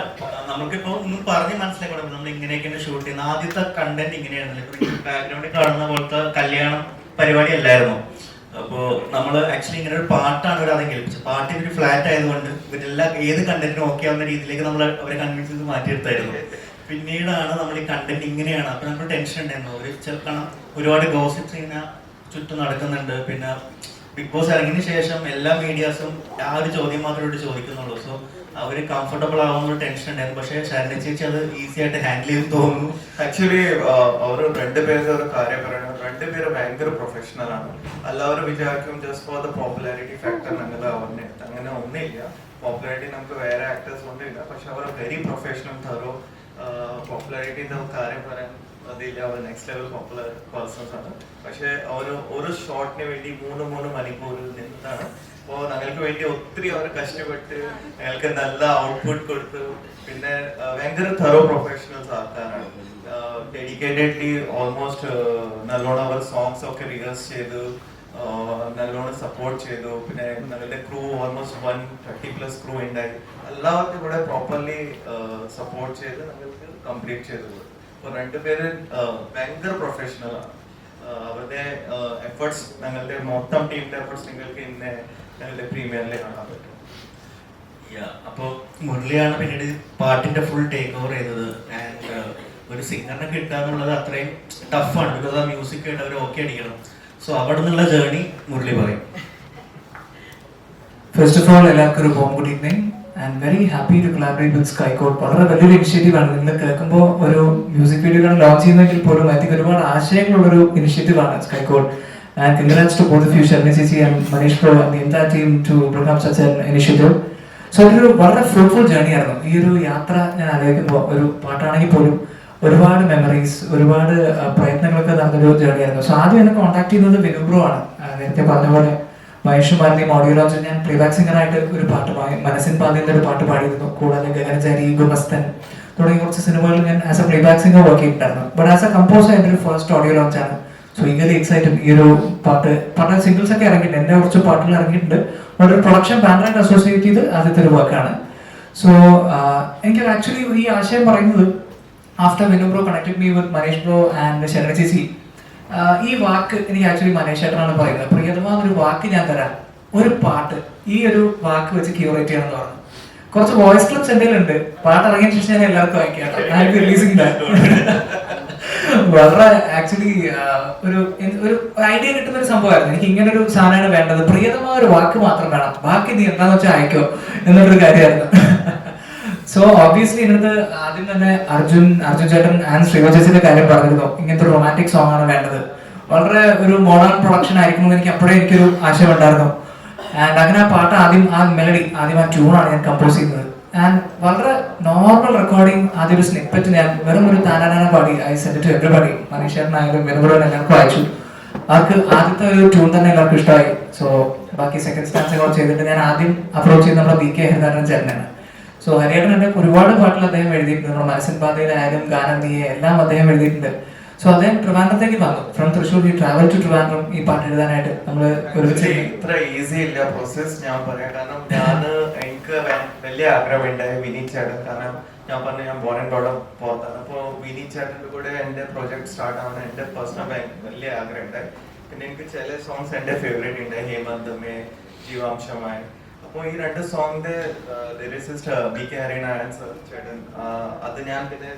നമുക്കിപ്പോ ഒന്നും പറഞ്ഞ് മനസ്സിലാക്കണം, നമ്മൾ ഇങ്ങനെയൊക്കെയാണ് ഷൂട്ട് ചെയ്യുന്നത്. ആദ്യത്തെ കണ്ടന്റ് ഇങ്ങനെയായിരുന്നില്ല. ബാക്ക്ഗ്രൗണ്ടിൽ കാണുന്ന പോലത്തെ കല്യാണം പരിപാടി അല്ലായിരുന്നു. അപ്പോൾ നമ്മൾ ആക്ച്വലി ഇങ്ങനെ ഒരു പാട്ടാണ് ഒരു ആദ്യം കേൾപ്പിച്ചത്. പാട്ടിന് ഒരു ഫ്ലാറ്റ് ആയതുകൊണ്ട് ഇവരെല്ലാം ഏത് കണ്ടന്റിനും ഓക്കെ ആവുന്ന രീതിയിലേക്ക് നമ്മൾ അവരെ കൺവിൻസ് ചെയ്ത് മാറ്റിയെടുത്തായിരുന്നു. പിന്നീടാണ് നമ്മൾ ഈ കണ്ടന്റ് ഇങ്ങനെയാണ്. അപ്പൊ നമുക്ക് ടെൻഷൻ ഉണ്ടായിരുന്നു. ഒരു ചെറുക്കണം ഒരുപാട് ഗോസിപ്സ് ഇങ്ങനെ ചുറ്റും നടക്കുന്നുണ്ട്. പിന്നെ ബിഗ് ബോസ് ഇറങ്ങിയതിന് ശേഷം എല്ലാ മീഡിയാസും ആ ഒരു ചോദ്യം മാത്രമേ ചോദിക്കുന്നുള്ളൂ. സോ അവര് കംഫർട്ടബിൾ ആവുന്ന ടെൻഷൻ ഉണ്ടായിരുന്നു. പക്ഷേ ശാരദ ചേച്ചി അത് ഈസി ആയിട്ട് ഹാൻഡിൽ ചെയ്ത് തോന്നുന്നു. ആക്ച്വലി അവർ രണ്ടുപേരുടെ ഒരു കാര്യം പറയണം, രണ്ടുപേരും ഭയങ്കര പ്രൊഫഷണൽ ആണ്. എല്ലാവരും വിചാരിക്കും just for the popularity factor ഞങ്ങൾ അവരുടെ അങ്ങനെ ഒന്നുമില്ല. പോപ്പുലാരിറ്റി നമുക്ക് വേറെ ആക്ടേഴ്സ് ഒന്നുമില്ല, പക്ഷെ അവർ വെരി പ്രൊഫഷണൽ തരോ. പോപ്പുലാരിറ്റിന്റെ കാര്യം പറയാൻ അതില്ല, അവർ നെക്സ്റ്റ് ലെവൽ പോപ്പുലർ പേഴ്സൺസ് ആണ്. പക്ഷെ അവർ ഒരു ഷോട്ടിന് വേണ്ടി 3 മണിക്കൂർ നിന്നാണ്. അപ്പോൾ ഞങ്ങൾക്ക് വേണ്ടി ഒത്തിരി അവർ കഷ്ടപ്പെട്ട് ഞങ്ങൾക്ക് നല്ല ഔട്ട്പുട്ട് കൊടുത്തു. പിന്നെ ഭയങ്കര തറോ പ്രൊഫഷണൽസ് ആൾക്കാരാണ്. ഡെഡിക്കേറ്റഡ്ലി ഓൾമോസ്റ്റ് നല്ലോണം അവർ സോങ്സ് ഒക്കെ റിഹേഴ്സ് ചെയ്തു, നല്ലോണം സപ്പോർട്ട് ചെയ്തു. പിന്നെ ഞങ്ങളുടെ ക്രൂ ഓൾമോസ്റ്റ് 130+ ക്രൂ ഉണ്ടായി. എല്ലാവർക്കും കൂടെ പ്രോപ്പർലി സപ്പോർട്ട് ചെയ്ത് ഞങ്ങൾക്ക് കംപ്ലീറ്റ് ചെയ്തു. അപ്പോൾ രണ്ടുപേര് ഭയങ്കര പ്രൊഫഷണലാണ്. അവരുടെ എഫേർട്സ്, ഞങ്ങളുടെ മൊത്തം ടീമിന്റെ എഫേർട്സ് നിങ്ങൾക്ക് ഇന്ന് ഞങ്ങളുടെ പ്രീമിയറിൽ കാണാൻ പറ്റും. അപ്പോൾ മുരളിയാണ് പിന്നീട് പാട്ടിന്റെ ഫുൾ ടേക്ക് ഓവർ ചെയ്തത്. ആൻഡ് ഒരു സിംഗറിനെ കിട്ടുക എന്നുള്ളത് അത്രയും ടഫാണ്. ബിക്കോസ് ആ മ്യൂസിക് ആയിട്ട് അവർ ഓക്കെ അടിക്കണം. സോ അവിടെ നിന്നുള്ള ജേർണി മുരളി പറയും. ഫസ്റ്റ് ഓഫ് ഓൾ എല്ലാവർക്കും ഒരു home good evening and very happy to collaborate with Skycot. വളരെ വലിയൊരു ഇനിഷ്യേറ്റീവ് ആണ്. നിങ്ങൾ കേൾക്കുമ്പോൾ ഒരു മ്യൂസിക് വീഡിയോ ലോഞ്ച് ചെയ്യുന്നെങ്കിൽ പോലും ഐ തിങ്ക് ഒരുപാട് ആശയങ്ങളുള്ളൊരു ഇനിഷ്യേറ്റീവ് ആണ് Skycot. And congrats to both of you, Sharmini Chichi and Manish Bro and the entire team to bring up such an initiative. So അതൊരു വളരെ ഫ്രൂട്ട്ഫുൾ ജേർണി ആയിരുന്നു. ഈ ഒരു യാത്ര ഞാൻ ആലോചിക്കുമ്പോൾ ഒരു പാട്ടാണെങ്കിൽ പോലും ഒരുപാട് മെമ്മറീസ്, ഒരുപാട് പ്രയത്നങ്ങളൊക്കെ നടന്നൊരു ജേർണി ആയിരുന്നു. സോ ആദ്യം എന്നെ കോൺടാക്ട് ചെയ്യുന്നത് വിനുബ്രോ ആണ്. നേരത്തെ പറഞ്ഞ പോലെ മഹേഷും ഭാരതിയും ഓഡിയോ ലോഞ്ചിൽ ഞാൻ പ്ലേബാക്ക് സിംഗറായിട്ട് ഒരു പാട്ട് മനസ്സിൻ പാതിന്റെ ഒരു പാട്ട് പാടിയിരുന്നു. കൂടാതെ ഗഗനചാരി, ഗുമസ്തൻ തുടങ്ങിയ കുറച്ച് സിനിമകളിൽ ഞാൻ as a playback singer work ചെയ്തിട്ടുണ്ടായിരുന്നു. ബട്ട് ആസ് എ കമ്പോസർ എൻ്റെ ഒരു ഫസ്റ്റ് ഓഡിയോ ലോഞ്ചാണ്. So eagerly excited. ഈ ഒരു പാട്ട് സിംഗിൾസ് ഒക്കെ ഇറങ്ങിയിട്ടുണ്ട്, എൻ്റെ കുറച്ച് പാട്ടുകൾ ഇറങ്ങിയിട്ടുണ്ട്. ഒരു പ്രൊഡക്ഷൻ ബാനറായിട്ട് അസോസിയേറ്റ് ചെയ്ത് ആദ്യത്തെ ഒരു വർക്കാണ്. സോ എനിക്ക് ആക്ച്വലി ഈ ആശയം പറയുന്നത് after Vinu bro connected me with Manish bro and Sharana ചേച്ചി. ഈ വാക്ക് എനിക്ക് ആക്ച്വലി മനീഷ് ചേട്ടനാണ് പറയുന്നത്. പ്രിയതമാ ഒരു വാക്ക് ഞാൻ തരാം, ഒരു പാട്ട് ഈ ഒരു വാക്ക് വെച്ച് ക്യൂറേറ്റ് ചെയ്യണം എന്ന് പറഞ്ഞു. കുറച്ച് വോയിസ് ക്ലിപ്സ് എന്തെങ്കിലും ഉണ്ട്, പാട്ട് ഇറങ്ങിയ ശേഷം ഞാൻ എല്ലാവർക്കും അയക്കാം. റിലീസിംഗ് വളരെ ആക്ച്വലി ഒരു ഐഡിയ കിട്ടുന്ന ഒരു സംഭവമായിരുന്നു. എനിക്ക് ഇങ്ങനെ ഒരു സാധനമാണ് വേണ്ടത്, പ്രിയതമായ ഒരു വാക്ക് മാത്രം വേണം, ബാക്കി നീ എന്താന്ന് വെച്ചാൽ അയക്കോ എന്നുള്ളൊരു കാര്യമായിരുന്നു. സോ ഓബിയസ്ലി ഇതിനകത്ത് ആദ്യം തന്നെ അർജുൻ ചേട്ടൻ ആൻഡ് ശ്രീവ ചേച്ചിയുടെ കാര്യം പറഞ്ഞിരുന്നു. ഇങ്ങനത്തെ ഒരു റൊമാൻറ്റിക് സോങ് ആണ് വേണ്ടത്, വളരെ ഒരു മോഡേൺ പ്രൊഡക്ഷൻ ആയിരിക്കും എന്ന് എനിക്കൊരു ആശയം ഉണ്ടായിരുന്നു. ആൻഡ് അങ്ങനെ ആ പാട്ട് ആ മെലഡി ആദ്യം ആ ട്യൂണാണ് ഞാൻ കമ്പോസ് ചെയ്യുന്നത്. ആൻഡ് വളരെ നോർമൽ റെക്കോർഡിങ്, ആദ്യം ഒരു സ്നിപ്പറ്റ് ഞാൻ വെറും ഒരു താനാന പാടി ഐ സെൻഡ് ടു എവരിബഡി. മനീഷേട്ടനായാലും വെറുതെ എല്ലാവർക്കും അയച്ചു. അവർക്ക് ആദ്യത്തെ ഒരു ട്യൂൺ തന്നെ എല്ലാവർക്കും ഇഷ്ടമായി. സോ ബാക്കി സെക്കൻഡ് സ്റ്റാൻസ് കൂടെ ചെയ്തിട്ട് ഞാൻ ആദ്യം അപ്രോച്ച് ചെയ്ത് നമ്മുടെ BK ഹരിനാരായണൻ ചേട്ടനാണ്. സോ ഹരിയേട്ടൻ്റെ ഒരുപാട് പാട്ടുകൾ അദ്ദേഹം എഴുതിയിട്ടുണ്ട്. നമ്മുടെ മനസ്സിൻ പാതയിലായാലും ഗാനം നീയെ എല്ലാം അദ്ദേഹം എഴുതിയിട്ടുണ്ട്. സോ അദ്ദേഹം ട്രിവാൻഡ്രത്തേക്ക് വന്നു. From Thrissur he travel to Trivandrum ഈ പാട്ട് എഴുതാനായിട്ട്. നമ്മൾ ഒരുമിച്ച് ഇത്ര ഈസി ഇല്ല പ്രോസസ് ഞാൻ പറയാം. കാരണം എനിക്ക് വലിയ ആഗ്രഹം ഉണ്ടായി വിനീത് ചേട്ടൻ. കാരണം ഞാൻ പറഞ്ഞു ഞാൻ ബോൺ ആൻഡ് ബ്രോഡ് അപ്പ് പുറത്താണ്. അപ്പോൾ വിനീത് ചേട്ടൻ്റെ കൂടെ എൻ്റെ പ്രൊജക്ട് സ്റ്റാർട്ട് ആവാൻ എൻ്റെ പേഴ്സണൽ വലിയ ആഗ്രഹം ഉണ്ടായി. പിന്നെ എനിക്ക് ചില സോങ്സ് എൻ്റെ ഫേവറേറ്റ് ഉണ്ടായി, ഹേമന്തമേ, ജീവാംശമായി. അപ്പോൾ ഈ രണ്ട് സോങ്ങിന്റെ ലിറിസിസ്റ്റ് BK ഹരിനാരായണൻ ചേട്ടൻ. അത് ഞാൻ പിന്നെ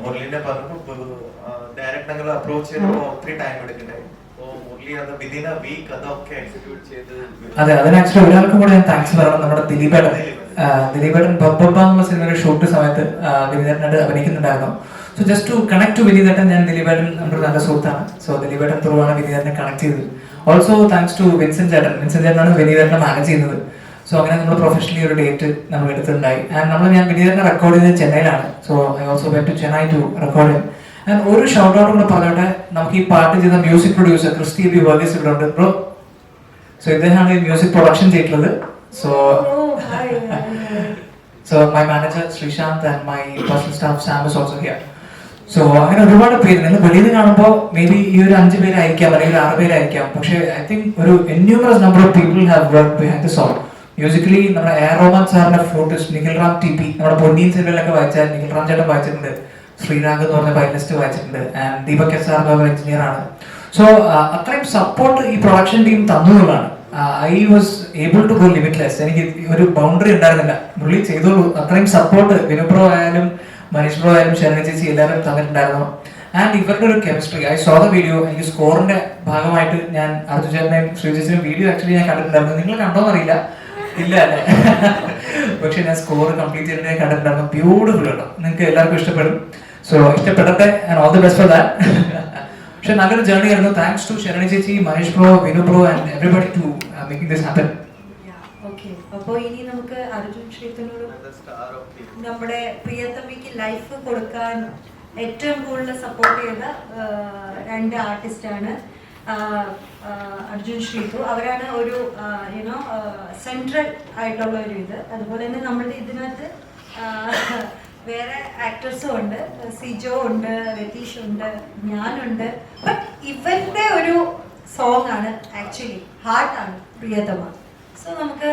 മുരളിനെ പറഞ്ഞപ്പോൾ ഡയറക്റ്റ് ഞങ്ങൾ അപ്രോച്ച് ചെയ്തപ്പോൾ ഒത്തിരി ടൈം എടുക്കണ്ടായി. അപ്പോൾ മുരളി അത് വിതിൻ എ വീക്ക് അതൊക്കെ എക്സിക്യൂട്ട് ചെയ്ത്. അതെ, അതിന് ആക്ച്വലി ഒരാൾക്കും കൂടെ ഞാൻ താങ്ക്സ് പറയണം. നമ്മുടെ ദിലീപേട്ടൻ ബബ്ബ എന്ന സിനിമയുടെ ഷൂട്ട് സമയത്ത് വിനീതേട്ടനായിട്ട് അഭിനയിക്കുന്നുണ്ടായിരുന്നു. So just to connect to വിനീതേട്ടൻ, ഞാൻ ദിലീപേട്ടൻ നമ്മുടെ നല്ല സുഹൃത്താണ്. സോ ദിലീപേട്ടൻ ത്രൂ ആണ് വിനീതേട്ടനെ കണക്ട് ചെയ്തത്. ഓൾസോ താങ്ക്സ് ടു വിൻസെന്റ് ചേട്ടനാണ് വിനീതേട്ടനെ മാനേജ് ചെയ്യുന്നത്. സോ അങ്ങനെ നമ്മൾ പ്രൊഫഷണലി ഒരു ഡേറ്റ് നമ്മൾ എടുത്തിട്ടുണ്ടായി. ആൻഡ് ഞാൻ വിനീതേട്ടനെ റെക്കോർഡ് ചെയ്തത് ചെന്നൈയിലാണ്. So I also went to Chennai to record. And ഒരു ഷൗട്ട് ഔട്ട് കൂടെ പറഞ്ഞോട്ടെ, നമുക്ക് ഈ പാട്ട് ചെയ്ത music producer Christy B Varghese ഇവിടെ ഉണ്ട് ബ്രോ. സോ ഇദ്ദേഹമാണ് ഈ മ്യൂസിക് പ്രൊഡക്ഷൻ ചെയ്തിട്ടുള്ളത്. So Oh, hi. So my manager Srishant and my personal staff Sam is also here. So അങ്ങനെ ഒരുപാട് പേര് നിങ്ങൾ വെളിയിൽ നിന്ന് കാണുമ്പോൾ മേ ബി ഈ ഒരു 5 പേരായിരിക്കാം അല്ലെങ്കിൽ 6 പേരായിരിക്കാം, പക്ഷേ ഐ തിങ്ക് ഒരു enumerous number of people have work behind the song. Musically നമ്മുടെ എ ആർ റഹ്മാൻ സാറിന്റെ flutist Nikhil Ram T P, നമ്മുടെ പൊന്നിയിൻ സെൽവനിലൊക്കെ വായിച്ചാൽ നിഖിൽ റാം ചേട്ടൻ വായിച്ചിട്ടുണ്ട്, ശ്രീരാഗ് എന്ന് പറഞ്ഞ വയലിനിസ്റ്റ് വായിച്ചിട്ടുണ്ട്, ആൻഡ് ദീപക് എസ് സാർ എന്ന് എഞ്ചിനീയർ ആണ്. സോ അത്രയും സപ്പോർട്ട് ഈ പ്രൊഡക്ഷൻ ടീം തന്നുള്ളതാണ്. I was able to go limitless. എനിക്ക് ഒരു ബൗണ്ടറി ഉണ്ടായിരുന്നില്ല, മുള്ളി ചെയ്തോളൂ. അത്രയും സപ്പോർട്ട് വിനുപ്രോ ആയാലും മനീഷ് ബ്രോ ആയാലും ശരണ ചേച്ചി എല്ലാവരും തന്നിട്ടുണ്ടായിരുന്നു. ആൻഡ് ഇവരുടെ ഒരു chemistry, I so the video. എനിക്ക് സ്കോറിന്റെ ഭാഗമായിട്ട് ഞാൻ അർജുൻ ചേട്ടനെയും ശ്രീ ചേച്ചിയും വീഡിയോ ആക്ച്വലി ഞാൻ കണ്ടിട്ടുണ്ടായിരുന്നു. നിങ്ങൾ കണ്ടോന്നറിയില്ല, ഇല്ല അല്ലേ? പക്ഷെ ഞാൻ സ്കോർ കംപ്ലീറ്റ് ചെയ്തിട്ട് ഞാൻ കണ്ടിട്ടുണ്ടായിരുന്നു. ബ്യൂട്ടിഫുൾ കേട്ടോ, നിങ്ങൾക്ക് എല്ലാവർക്കും ഇഷ്ടപ്പെടും. സോ ഇഷ്ടപ്പെടട്ടെ, and all the best for that. പക്ഷെ നല്ലൊരു ജേർണി ആയിരുന്നു. താങ്ക്സ് ടു ശരണി ചേച്ചി, Manish bro, Vinu bro and everybody to making this happen. Okay, അപ്പോൾ ഇനി നമുക്ക് അർജുൻ ശ്രീത്തിനോട് നമ്മുടെ പ്രിയതമ്മിക്ക് ലൈഫ് കൊടുക്കാൻ ഏറ്റവും കൂടുതൽ സപ്പോർട്ട് ചെയ്ത 2 ആർട്ടിസ്റ്റാണ് അർജുൻ ശ്രീതു. അവരാണ് ഒരു യുനോ സെൻട്രൽ ആയിട്ടുള്ള ഒരു ഇത്. അതുപോലെ തന്നെ നമ്മളുടെ ഇതിനകത്ത് വേറെ ആക്ടേഴ്സും ഉണ്ട്, സിജോ ഉണ്ട്, രതീഷ് ഉണ്ട്, ഞാനുണ്ട്. ബട്ട് ഇവരുടെ ഒരു സോങ് ആണ് ആക്ച്വലി ഹാർട്ടാണ് പ്രിയതമ. സോ നമുക്ക്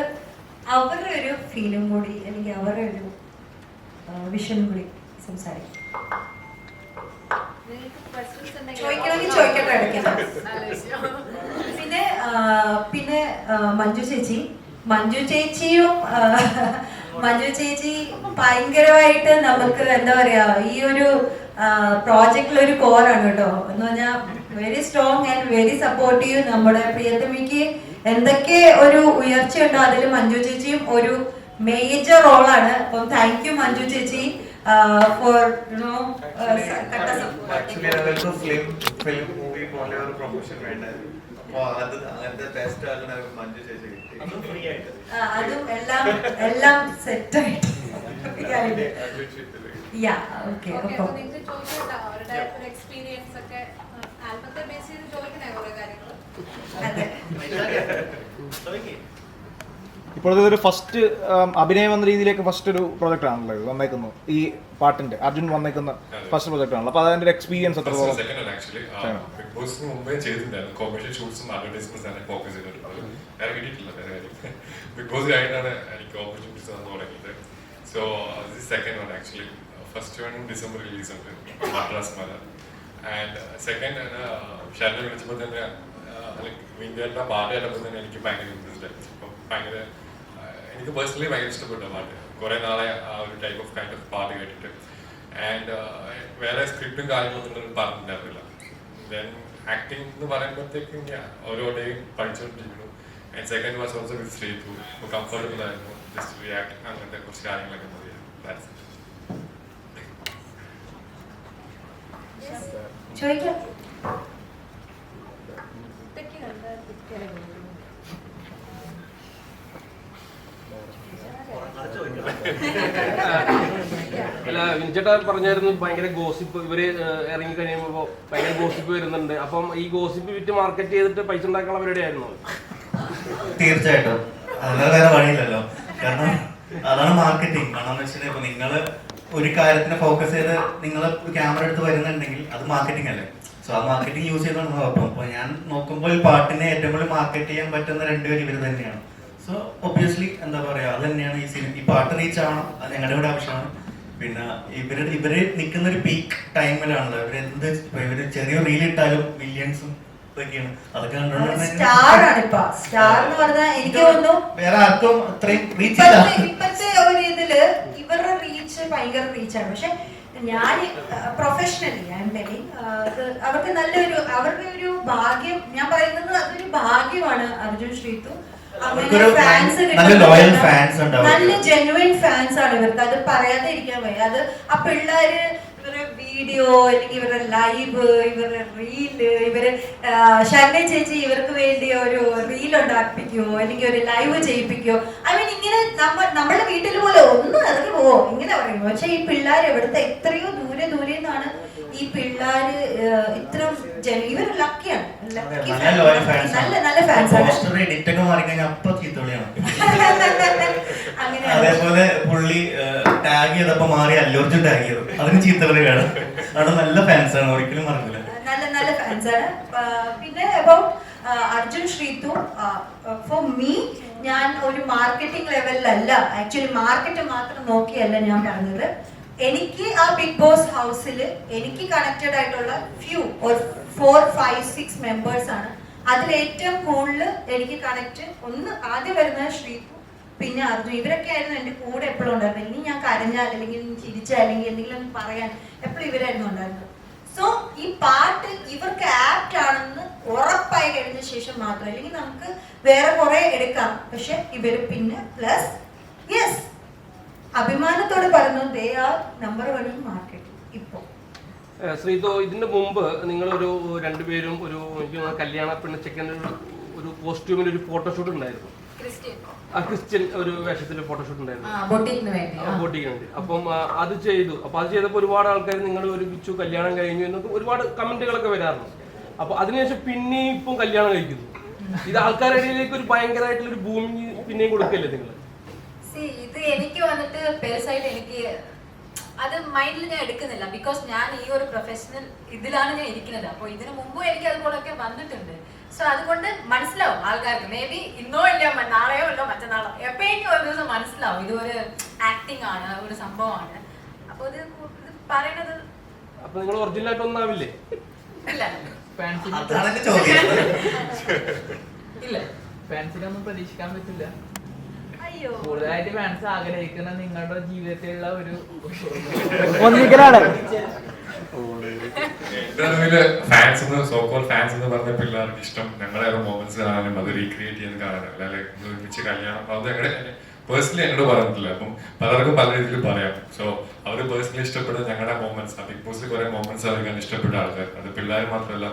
അവരുടെ ഒരു ഫീലും കൂടി അല്ലെങ്കിൽ അവരുടെ ഒരു വിഷനും കൂടി സംസാരിക്കാം. ചോദിക്കണമെങ്കിൽ ചോദിക്കട്ടെ ഇടയ്ക്ക്. പിന്നെ മഞ്ജു ചേച്ചിയും മഞ്ജു ചേച്ചി ഭയങ്കരമായിട്ട് നമുക്ക് എന്താ പറയാ ഈ ഒരു പ്രോജക്റ്റിൽ ഒരു കോറാണ് കേട്ടോ. എന്ന് പറഞ്ഞാൽ very strong and very supportive. നമ്മുടെ പ്രിയതമിക്ക് എന്തൊക്കെ ഒരു ഉയർച്ച ഉണ്ടോ അതിൽ മഞ്ജു ചേച്ചിയും ഒരു മേജർ റോളാണ്. അപ്പം താങ്ക് യു മഞ്ജു ചേച്ചി ഫോർ ആക്ച്വലി അവർക്ക് ഫിലിം മൂവി പോലെ ഒരു പ്രൊമോഷൻ വേണ്ടായിരുന്നു. അപ്പോൾ അങ്ങനത്തെ ബെസ്റ്റ് ആളിനെ മഞ്ജു ചേച്ചി കിട്ടി. അതും എല്ലാം സെറ്റായിട്ട്. ഇപ്പോഴത്തെ ഒരു ഫസ്റ്റ് അഭിനയം എന്ന രീതിയിലേക്ക് ഫസ്റ്റ് ഒരു പ്രൊജക്ട് ആണല്ലോ ഇത് വന്നേക്കുന്നു. ഈ പാട്ടിന്റെ അർജുൻ വന്നേക്കുന്ന ഫസ്റ്റ് പ്രൊജക്ട് ആണല്ലോ. അപ്പൊ അതിന്റെ ഒരു എക്സ്പീരിയൻസ് എത്രത്തോളം? ബിഗ് ബോസിന് മുമ്പേ ചെയ്തിട്ടുണ്ടായിരുന്നു. കൊമേഴ്ഷ്യൽ ഷൂട്ട്സും അഡ്വർടൈസ്മെന്റ്സ് ആണ് ഫോക്കസ് ചെയ്തിട്ടുള്ളത്. വേറെ കിട്ടിയിട്ടില്ല വേറെ കാര്യം. ബിഗ് ബോസ് കഴിഞ്ഞാണ് എനിക്ക് ഓപ്പർച്യൂണിറ്റീസ് വന്നു തുടങ്ങിയത്. So second one actually. First one December release ഉണ്ട്, മദ്രാസ് മല. ആൻഡ് സെക്കൻഡ് ഷാരിനെ വിളിച്ചപ്പോൾ തന്നെ ഇന്ത്യയിലെ പാട്ട് കേട്ടപ്പോൾ തന്നെ എനിക്ക് ഭയങ്കര ഇൻട്രസ്റ്റ് ആയി. അപ്പം ഭയങ്കര എനിക്ക് പേഴ്സണലി ഭയങ്കര ഇഷ്ടപ്പെട്ട പാട്ട്. കുറേ നാളെ ആ ഒരു ടൈപ്പ് ഓഫ് കൈൻഡ് ഓഫ് പാട്ട് കേട്ടിട്ട്. ആൻഡ് വേറെ സ്ക്രിപ്റ്റും കാര്യങ്ങളൊന്നും പറഞ്ഞിട്ടുണ്ടായിരുന്നില്ല. ദെൻ ആക്ടിങ് എന്ന് പറയുമ്പോഴത്തേക്കും ഞാൻ ഓരോ ഡേയും പഠിച്ചുകൊണ്ടിരിക്കുന്നു. And second was also with Sreethu. ഇപ്പോൾ കംഫർട്ടബിൾ ആയിരുന്നു ജസ്റ്റ് റിയാക്ട് അങ്ങനത്തെ കുറച്ച് കാര്യങ്ങളൊക്കെ മതി. ചോദിക്കാം. അല്ല, വിൻചേട്ടാ പറഞ്ഞായിരുന്നു ഭയങ്കര ഗോസിപ്പ് ഇവര് ഇറങ്ങി കഴിയുമ്പോ ഭയങ്കര ഗോസിപ്പ് വരുന്നുണ്ട്. അപ്പം ഈ ഗോസിപ്പ് വിറ്റ് മാർക്കറ്റ് ചെയ്തിട്ട് പൈസ ഉണ്ടാക്കാനുള്ള പരിപാടി ആയിരുന്നു? തീർച്ചയായിട്ടും, അല്ലാതെ വേറെ വഴിയില്ലല്ലോ. കാരണം അതാണ് മാർക്കറ്റിംഗ്. കാരണം വെച്ചാൽ ഇപ്പൊ നിങ്ങള് ഒരു കാര്യത്തിന് ഫോക്കസ് ചെയ്ത് നിങ്ങൾ ക്യാമറ എടുത്ത് വരുന്നുണ്ടെങ്കിൽ അത് മാർക്കറ്റിംഗ് അല്ലേ. സോ ആ മാർക്കറ്റിംഗ് യൂസ് ചെയ്താണ് നോക്കും. അപ്പൊ ഞാൻ നോക്കുമ്പോൾ പാട്ടിനെ ഏറ്റവും കൂടുതൽ മാർക്കറ്റ് ചെയ്യാൻ പറ്റുന്ന 2 പേര് ഇവർ തന്നെയാണ്. സോ ഒബ്വിയസ്ലി എന്താ പറയാ, അത് തന്നെയാണ് ഈ പാട്ട് റീച്ച് ആവണം, അത് ഞങ്ങളുടെ കൂടെ ആവശ്യമാണ്. പിന്നെ ഇവര് നിൽക്കുന്ന ഒരു പീക്ക് ടൈമിലാണല്ലോ. ഇവര് ചെറിയ റീൽ ഇട്ടാലും മില്യൺസും ഇതൊക്കെയാണ്. അതൊക്കെ വേറെ ആർക്കും അത്രയും റീച്ച് ഇല്ല. ഇപ്പത്തെ ഒരു ഇതില് ഇവരുടെ റീച്ച് ഭയങ്കര റീച്ചാണ്. പക്ഷെ ഞാൻ പ്രൊഫഷണലി അവർക്ക് നല്ലൊരു അവരുടെ ഒരു ഭാഗ്യം, ഞാൻ പറയുന്നത് അതൊരു ഭാഗ്യമാണ്. അർജുൻ ശ്രീതു അങ്ങനെ ഫാൻസ് നല്ല ജെന്യുവൻ ഫാൻസ് ആണ് ഇവർക്ക്. അത് പറയാതെ ഇരിക്കാൻ വയ്യ. അത് ആ പിള്ളേര് ഇവരുടെ വീഡിയോ അല്ലെങ്കിൽ ഇവരുടെ ലൈവ്, ഇവരുടെ റീല്, ഇവര് ശരണ ചേച്ചി ഇവർക്ക് വേണ്ടി ഒരു റീൽ ഉണ്ടാക്കിപ്പിക്കുവോ അല്ലെങ്കിൽ ഒരു ലൈവ് ചെയ്യിപ്പിക്കുവോ. ഐ മീൻ ഇങ്ങനെ നമ്മുടെ വീട്ടിൽ പോലെ ഒന്ന് ഇറങ്ങി പോവോ ഇങ്ങനെ പറയുമോ. പക്ഷെ ഈ പിള്ളേർ ഇവിടുത്തെ എത്രയോ ദൂരെ നിന്നാണ് ഈ പിള്ളേര് ഇത്ര ഇവർ ലക്കിയാണ്, നല്ല ലോയൽ ഫാൻസ് നല്ല ഫാൻസ് ആണ്. പോസ്റ്റർ എഡിറ്റ് ഒക്കെ മാറി കഴിഞ്ഞാൽ അപ്പൊ ചീത്തവിളിയാണ്. അങ്ങനെ അതേപോലെ പുള്ളി ടാഗ് ചെയ്തപ്പോ മാറി അല്ലൂർജുൻ ടാഗ് ചെയ്തു, അതിന് ചീത്തവിളിയാണ്. അവിടെ നല്ല ഫാൻസ് ആണ്, ഒരിക്കലും മറക്കില്ല. നല്ല ഫാൻസ് ആണ്. പിന്നെ about Arjun Sreethu, for me, ഞാൻ ഒരു മാർക്കറ്റിംഗ് ലെവലിലല്ല, ആക്ച്വലി മാർക്കറ്റ് മാത്രം നോക്കിയല്ല ഞാൻ പറഞ്ഞത്. എനിക്ക് ആ ബിഗ് ബോസ് ഹൗസിൽ എനിക്ക് കണക്റ്റഡ് ആയിട്ടുള്ള ഫ്യൂ ഒരു 4, 5, 6 മെമ്പേഴ്സ് ആണ്. അതിൽ ഏറ്റവും കൂടുതൽ എനിക്ക് കണക്ട് ഒന്ന് ആദ്യം വരുന്നത് ശ്രീതു, പിന്നെ അർജുൻ. ഇവരൊക്കെ ആയിരുന്നു എൻ്റെ കൂടെ എപ്പോഴും ഉണ്ടായിരുന്നത്. ഇനി ഞാൻ കരഞ്ഞാൽ അല്ലെങ്കിൽ ചിരിച്ചാൽ അല്ലെങ്കിൽ എന്തെങ്കിലും പറയാൻ എപ്പോഴും ഇവരായിരുന്നു ഉണ്ടായിരുന്നത്. സോ ഈ പാട്ട് ഇവർക്ക് ആപ്റ്റ് ആണെന്ന് ഉറപ്പായി കഴിഞ്ഞ ശേഷം മാത്രം, അല്ലെങ്കിൽ നമുക്ക് വേറെ കുറെ എടുക്കാം, പക്ഷെ ഇവര് പിന്നെ പ്ലസ് യെസ് അഭിമാനത്തോടെ പറഞ്ഞു they are number 1 in market ഇപ്പോൾ. ശ്രീതോ, ഇതിന്റെ മുമ്പ് നിങ്ങളൊരു രണ്ടുപേരും ഒരു കല്യാണ പെണ്ണ് ചെക്കൻ്റെ ഒരു കോസ്റ്റ്യൂമിൽ ഒരു ഫോട്ടോഷൂട്ട് ഉണ്ടായിരുന്നു. ക്രിസ്ത്യൻ ഒരു വേഷത്തിൽ ഫോട്ടോഷൂട്ട് ഉണ്ടായിരുന്നു, ബോട്ടിക്കിന് വേണ്ടി. അപ്പം അത് ചെയ്തു. അപ്പൊ അത് ചെയ്തപ്പോൾ ഒരുപാട് ആൾക്കാർ നിങ്ങൾ ഒരുമിച്ചു കല്യാണം കഴിഞ്ഞു എന്നൊക്കെ ഒരുപാട് കമന്റുകളൊക്കെ വരാറുണ്ട്. അപ്പൊ അതിനുശേഷം പിന്നെയും ഇപ്പം കല്യാണം കഴിക്കുന്നു. ഇത് ആൾക്കാരുടെ ഇടയിലേക്ക് ഒരു ഭയങ്കരമായിട്ടുള്ള ഒരു ഭൂമി പിന്നെയും കൊടുക്കല്ലേ നിങ്ങൾ? ഇത് എനിക്ക് വന്നിട്ട് പേഴ്സണായിട്ട് എനിക്ക് അത് മൈൻഡിൽ ഞാൻ എടുക്കുന്നില്ല. ബിക്കോസ് ഞാൻ ഈ ഒരു പ്രൊഫഷണൽ ഇതിലാണ് ഞാൻ ഇരിക്കുന്നത്. അപ്പോൾ ഇതിനു മുമ്പും എനിക്ക് അതുപോലൊക്കെ വന്നിട്ടുണ്ട്. സോ അതുകൊണ്ട് മനസ്സിലാവും ആൾക്കാർക്ക്. മേ ബി ഇന്നോ ഇല്ല, നാളെയോ ഇല്ല, മറ്റന്നാളോ എപ്പോഴെങ്കിലും ഒരു ദിവസം മനസ്സിലാവും ഇതൊരു ആക്ടിങ് ആണ്, ഒരു സംഭവമാണ്. അപ്പൊ ഇത് പറയുന്നത് അപ്പൊ നിങ്ങൾ ഒറിജിനൽ ആയിട്ട് ഒന്നാവില്ലേ? ഇല്ല, ഇല്ല, ഫാൻസിനൊന്നും പ്രതീക്ഷിക്കാൻ പറ്റില്ല. അയ്യോ, കൂടുതലായിട്ട് ഫാൻസ് ആഗ്രഹിക്കുന്ന നിങ്ങളുടെ ജീവിതത്തിലുള്ള ഒരു ഒന്നിക്കലാണ്. എന്റെ അറിവില് ഫാൻസ് എന്ന് സോക്കോൾ ഫാൻസ് എന്ന് പറഞ്ഞ പിള്ളേർക്ക് ഇഷ്ടം ഞങ്ങളുടെ മൊമെന്റ്സ് കാണാനും അത് റീക്രിയേറ്റ് ചെയ്യുന്ന കാണാനും, അല്ലെ ഒരുമിച്ച് കല്യാണം, അത് ഞങ്ങളുടെ പേഴ്സണലി എന്നോട് പറഞ്ഞിട്ടില്ല. അപ്പം പലർക്കും പല രീതിയിൽ പറയാം. സോ അവർ പേഴ്സണലി ഇഷ്ടപ്പെടുന്ന ഞങ്ങളുടെ മൊമെന്റ്സ്, ബിഗ് ബോസിൽ കുറെ മൊമെന്റ്സ് അവർക്ക് ഇഷ്ടപ്പെട്ട ആൾക്കാർ, അത് പിള്ളേർ മാത്രമല്ല,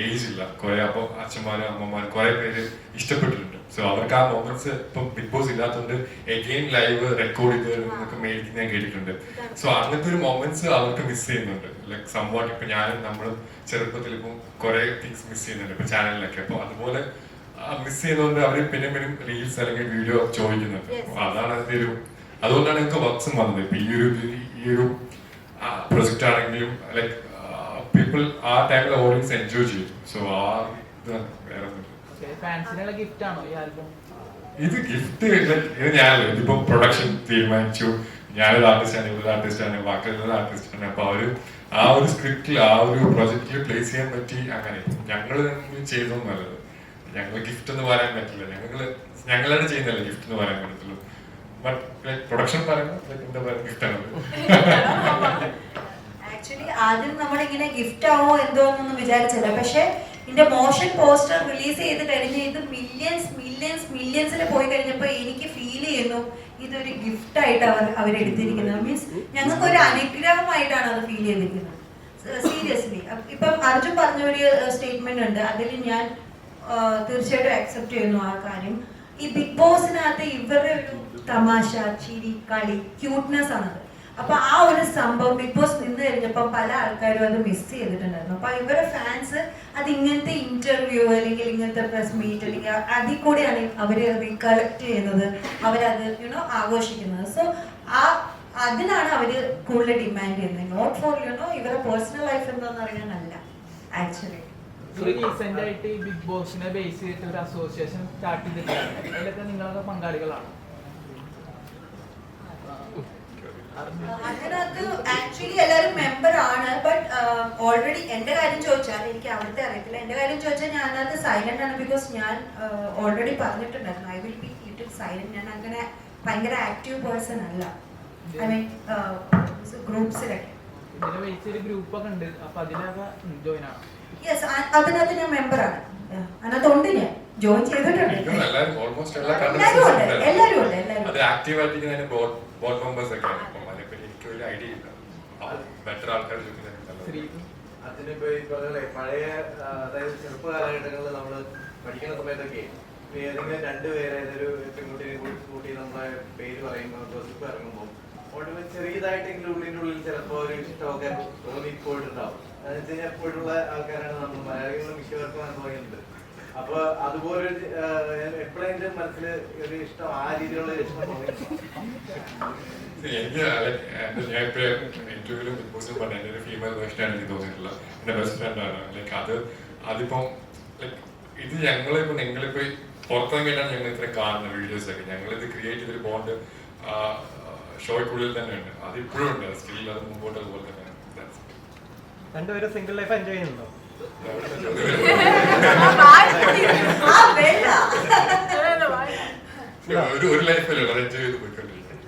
ഏജ് ഇല്ല, കുറെ അപ്പോൾ അച്ഛന്മാരും അമ്മമാരും കുറെ പേര് ഇഷ്ടപ്പെട്ടിട്ടുണ്ട്. സോ അവർക്ക് ആ മൊമെന്റ്സ് ഇപ്പം ബിഗ് ബോസ് ഇല്ലാത്തതുകൊണ്ട് എഗെയിൻ ലൈവ് റെക്കോർഡ് ചെയ്തവർക്ക് മേടിക്കുന്ന ഞാൻ കേട്ടിട്ടുണ്ട്. സോ അങ്ങനത്തെ ഒരു മൊമെന്റ്സ് അവർക്ക് മിസ് ചെയ്യുന്നുണ്ട്. ലൈക് സംവാട്ട് ഇപ്പൊ ഞാനും നമ്മളും ചെറുപ്പത്തിൽ ഇപ്പം കുറെ തിങ്സ് മിസ് ചെയ്യുന്നുണ്ട് ഇപ്പൊ ചാനലിലൊക്കെ. അപ്പൊ അതുപോലെ മിസ് ചെയ്യുന്നതുകൊണ്ട് അവര് പിന്നെ റീൽസ് അല്ലെങ്കിൽ വീഡിയോ ചോദിക്കുന്നുണ്ട്. അതാണ് അതിന്റെ ഒരു, അതുകൊണ്ടാണ് എനിക്ക് വർക്ക്സും വന്നത്. ഇപ്പൊ ഈ ഒരു പ്രൊജക്ട് ആണെങ്കിലും ലൈക് പീപ്പിൾ ആ ടൈമിൽ ഓഡിയൻസ് എൻജോയ് ചെയ്തു. സോ ആ ഇത് വേറെ ഫാൻസിനുള്ള ഗിഫ്റ്റ് ആണോ ഈ ആൽബം? ഇത് ഗിഫ്റ്റ് ഇത് ഞാൻ ഇതിപ്പോ പ്രൊഡക്ഷൻ തീരുമാനിച്ചു. ഞാനൊരു ആർട്ടിസ്റ്റാണ്, ഇവരൊരു ആർട്ടിസ്റ്റാണ്, ബാക്കിയുള്ള ആർട്ടിസ്റ്റാണ്. അപ്പൊ അവര് ആ ഒരു സ്ക്രിപ്റ്റിൽ ആ ഒരു പ്രൊജക്റ്റിൽ പ്ലേസ് ചെയ്യാൻ പറ്റി. അങ്ങനെ ഞങ്ങള് ചെയ്തതും നല്ലത്. ഞങ്ങൾ ഗിഫ്റ്റ് എന്ന് പറയാൻ പറ്റില്ല, ഞങ്ങളാണ് ചെയ്യുന്നല്ലേ ഗിഫ്റ്റ് എന്ന് പറയാൻ പറ്റത്തുള്ളൂ. ബട്ട് ലൈക് പ്രൊഡക്ഷൻ പറയുമ്പോൾ എന്താ പറയുക, ഗിഫ്റ്റ് ആണ്. ആക്ച്വലി ആദ്യം നമ്മളിങ്ങനെ ഗിഫ്റ്റ് ആവോ എന്തോ എന്നൊന്നും വിചാരിച്ചില്ല. പക്ഷെ ഇതിന്റെ മോഷൻ പോസ്റ്റർ റിലീസ് ചെയ്ത് കഴിഞ്ഞ് ഇത് മില്യൺസിൽ പോയി കഴിഞ്ഞപ്പോൾ എനിക്ക് ഫീൽ ചെയ്യുന്നു ഇതൊരു ഗിഫ്റ്റ് ആയിട്ട് അവരെടുത്തിരിക്കുന്നത്. മീൻസ് ഞങ്ങൾക്ക് ഒരു അനുഗ്രഹമായിട്ടാണ് അത് ഫീൽ ചെയ്തിരിക്കുന്നത്. സീരിയസ്ലി ഇപ്പം അർജുൻ പറഞ്ഞ ഒരു സ്റ്റേറ്റ്മെന്റ് ഉണ്ട്, അതിൽ ഞാൻ തീർച്ചയായിട്ടും അക്സെപ്റ്റ് ചെയ്യുന്നു ആ കാര്യം. ഈ ബിഗ് ബോസിനകത്ത് ഇവരുടെ ഒരു തമാശ, ചിരി, കളി, ക്യൂട്ട്നെസ് ആണത്. അപ്പൊ ആ ഒരു സംഭവം ബിഗ് ബോസ് നിന്ന് കഴിഞ്ഞപ്പോൾ പല ആൾക്കാരും അത് മിസ് ചെയ്തിട്ടുണ്ടായിരുന്നു. അപ്പൊ ഇവരുടെ ഫാൻസ് അത് ഇങ്ങനത്തെ ഇന്റർവ്യൂ അല്ലെങ്കിൽ ഇങ്ങനത്തെ പ്രസ് മീറ്റ് അല്ലെങ്കിൽ അതിൽ കൂടെയാണ് അവര് റീകളക്ട് ചെയ്യുന്നത്, അവരത് ആഘോഷിക്കുന്നത്. സോ അതിനാണ് അവര് കൂടുതൽ ഡിമാൻഡ് ചെയ്യുന്നത്. നോട്ട് ഫോർ ഇവരുടെ പേഴ്സണൽ ലൈഫ് എന്താന്ന് അറിയാനല്ല ആക്ച്വലി. റീസെന്റ് ആയിട്ട് ഈ ബിഗ് ബോസിനെ ബേസ് ചെയ്തിട്ട് ഒരു അസോസിയേഷൻ സ്റ്റാർട്ട് ചെയ്തിട്ടുണ്ട്. അതിലൊക്കെ നിങ്ങളൊക്കെ പങ്കാളികളാണ്? അതിനകത്ത് ആക്ച്വലി എല്ലാവരും മെമ്പർ ആണ്. ബട്ട് ഓൾറെഡി എന്റെ കാര്യം ചോദിച്ചാൽ എനിക്ക് അവിടുത്തെ അറിയത്തില്ല. എന്റെ കാര്യം ചോദിച്ചാൽ ഞാൻ അതിനകത്ത് സൈലന്റ് ആണ്. ബിക്കോസ് ഞാൻ ഓൾറെഡി പറഞ്ഞിട്ടുണ്ടായിരുന്നു I will be little silent. ഞാൻ അങ്ങനെ ഭയങ്കര ആക്റ്റീവ് പേഴ്സൺ അല്ല. ഐ മീൻ ഗ്രൂപ്പ്സിലൊക്കെ ഗ്രൂപ്പ് ഒക്കെ ഉണ്ട്. അപ്പൊ അതിലൊക്കെ ജോയിൻ ആണ്? യെസ്, അതിനകത്ത് ഞാൻ മെമ്പറാണ്. അതിനകത്തുണ്ട്, ഞാൻ ജോയിൻ ചെയ്തിട്ടുണ്ട്. എല്ലാവരും ഉണ്ട്. അത് ആക്റ്റീവായിട്ട് ബോർഡ് മെമ്പേഴ്സ് ഒക്കെ ആണ്. അപ്പം അതിനെപ്പറ്റി എനിക്ക് വലിയ ഐഡിയ ഇല്ല. ബെറ്റർ ആൾക്കാർ അതിനിപ്പോ ഈ പറഞ്ഞ പഴയ അതായത് ചെറുപ്പ കാലഘട്ടങ്ങളിൽ നമ്മൾ പഠിക്കുന്ന സമയത്തൊക്കെ ഏതെങ്കിലും രണ്ടുപേരെ ഏതൊരു പെൺകുട്ടിയെ കൂട്ടി നമ്മളെ പേര് പറയുമ്പോൾ ഇറങ്ങുമ്പോൾ ചെറിയതായിട്ടെങ്കിലും ഉള്ളിൻ്റെ ഉള്ളിൽ ചിലപ്പോൾ ഒരു ഇഷ്ടമൊക്കെ തോന്നിപ്പോയിട്ടുണ്ടാവും. എപ്പോഴുള്ള ആൾക്കാരാണ് നമ്മൾ മലയാളികളും മിക്കവർക്കും അനുഭവമുണ്ട്. അപ്പൊ അതുപോലെ എപ്പോഴെങ്കിലും മനസ്സിൽ ഒരു ഇഷ്ടം, ആ രീതിയിലുള്ള ഇഷ്ടം തോന്നി? എനിക്ക് ഞാൻ ഇപ്പോഴും ഇന്റർവ്യൂവിലും ബിഗ് ബോസിലും പറഞ്ഞ എൻ്റെ ഒരു ഫീമെയിൽ വേർഷനാണ് എനിക്ക് തോന്നിയിട്ടുള്ളത്. എൻ്റെ ബെസ്റ്റ് ഫ്രണ്ടാണ്. ലൈക്ക് അതിപ്പം ലൈക്ക് ഇത് ഞങ്ങളിപ്പോൾ നിങ്ങളിപ്പോൾ പുറത്തിറങ്ങിയിട്ടാണ് ഞങ്ങൾ ഇത്ര കാണുന്ന വീഡിയോസൊക്കെ. ഞങ്ങളിത് ക്രിയേറ്റ് ചെയ്തൊരു ബോണ്ട് ഷോയ്ക്കുള്ളിൽ തന്നെ ഉണ്ട്. അത് ഇപ്പോഴും ഉണ്ട്. സ്റ്റിൽ അത് മുമ്പോട്ട് അതുപോലെ തന്നെയാണ്. രണ്ടുപേരും സിംഗിൾ ലൈഫ് എൻജോയ് ചെയ്യുന്നുണ്ടോ? ഒരു ലൈഫല്ലേ അത് എൻജോയ് ചെയ്ത് പോയിക്കൊണ്ടിരിക്കും.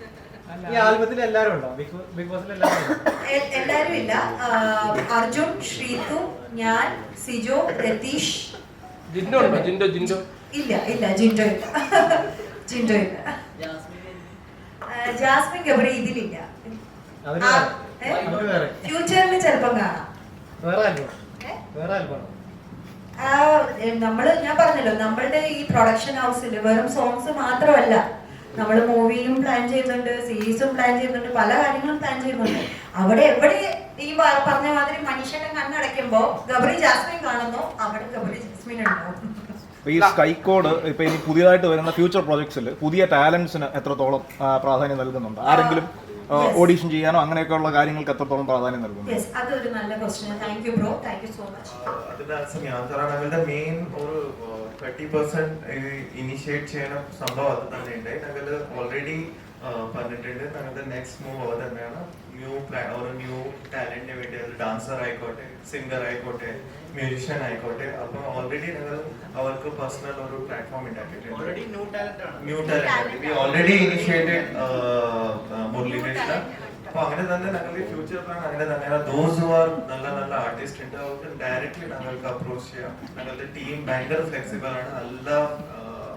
ഈ ആൽബത്തിൽ എല്ലാവരും ഉണ്ടോ? ബിഗ് ബോസിൽ എല്ലാരും ഇല്ല. അർജുൻ, ശ്രീതു, ഞാൻ, സിജോ, രതീഷ്. ജിൻഡോ ഉണ്ടോ? ജിൻഡോ ഇല്ല ജിൻഡോ ഇല്ല. ജിൻഡോ ഇല്ല. ജാസ്മിൻ ഗബ്രി ഇതിലില്ല. ഫ്യൂച്ചറിൽ ചിലപ്പം കാണാം. ഞാൻ പറഞ്ഞല്ലോ, നമ്മളുടെ ഈ പ്രൊഡക്ഷൻ ഹൗസിൽ വെറും സോങ്സ് മാത്രമല്ല, നമ്മൾ മൂവിയും പ്ലാൻ ചെയ്യുന്നുണ്ട്, സീരീസും പ്ലാൻ ചെയ്യുന്നുണ്ട്, പല കാര്യങ്ങളും പ്ലാൻ ചെയ്യുന്നുണ്ട്. അവിടെ എവിടെ ഈ പറഞ്ഞ മാതിരി മനുഷ്യനെ കണ്ണടയ്ക്കുമ്പോ ഗബ്രി ജാസ്മിൻ കാണുന്നു, അവിടെ ഗബ്രി ജാസ്മിൻ ഉണ്ടാവും. ഈ സ്കൈക്കോഡ് ഇപ്പൊ ഇനി പുതിയതായിട്ട് വരുന്ന ഫ്യൂച്ചർ പ്രോജക്ട്സിൽ പുതിയ ടാലന്റ്സിന് എത്രത്തോളം പ്രാധാന്യം നൽകുന്നുണ്ട്? ആരെങ്കിലും ഓഡീഷൻ ചെയ്യാനോ അങ്ങനെയൊക്കെയുള്ള കാര്യങ്ങൾക്ക് എത്രത്തോളം പ്രാധാന്യം നൽകുന്നു? അതൊരു നല്ല question. Thank you bro, thank you so much. അതിന്റെ ആൻസർ ഞാൻ തരാം. ഞങ്ങളുടെ മെയിൻ ഒരു 30% ഇനിഷ്യേറ്റ് ചെയ്യണ സംഭവം അത് തന്നെ ഉണ്ടായി. ഞങ്ങൾ ഓൾറെഡി പറഞ്ഞിട്ടുണ്ട്. ഞങ്ങളുടെ നെക്സ്റ്റ് മൂവ് അത് തന്നെയാണ്. ന്യൂ ടാലന്റിന് വേണ്ടി, അത് ഡാൻസർ ആയിക്കോട്ടെ, സിംഗർ ആയിക്കോട്ടെ, മ്യൂസിഷ്യൻ ആയിക്കോട്ടെ. അപ്പൊ ഓൾറെഡി ഞങ്ങൾ അവർക്ക് പേഴ്സണൽ ഒരു പ്ലാറ്റ്ഫോം ഉണ്ടാക്കിയിട്ടുണ്ട്. New talent we already initiated Muralikrishna. അപ്പൊ അങ്ങനെ തന്നെ ഞങ്ങളുടെ ഫ്യൂച്ചർ പ്ലാൻ അങ്ങനെ തന്നെയാണ്. ദോസ് ഹു ആർ നല്ല നല്ല ആർട്ടിസ്റ്റ് ഉണ്ട്, അവർക്ക് ഡയറക്റ്റ്ലി ഞങ്ങൾക്ക് അപ്രോച്ച് ചെയ്യാം. ഞങ്ങളുടെ ടീം ഭയങ്കര ഫ്ലെക്സിബിൾ ആണ്. നല്ല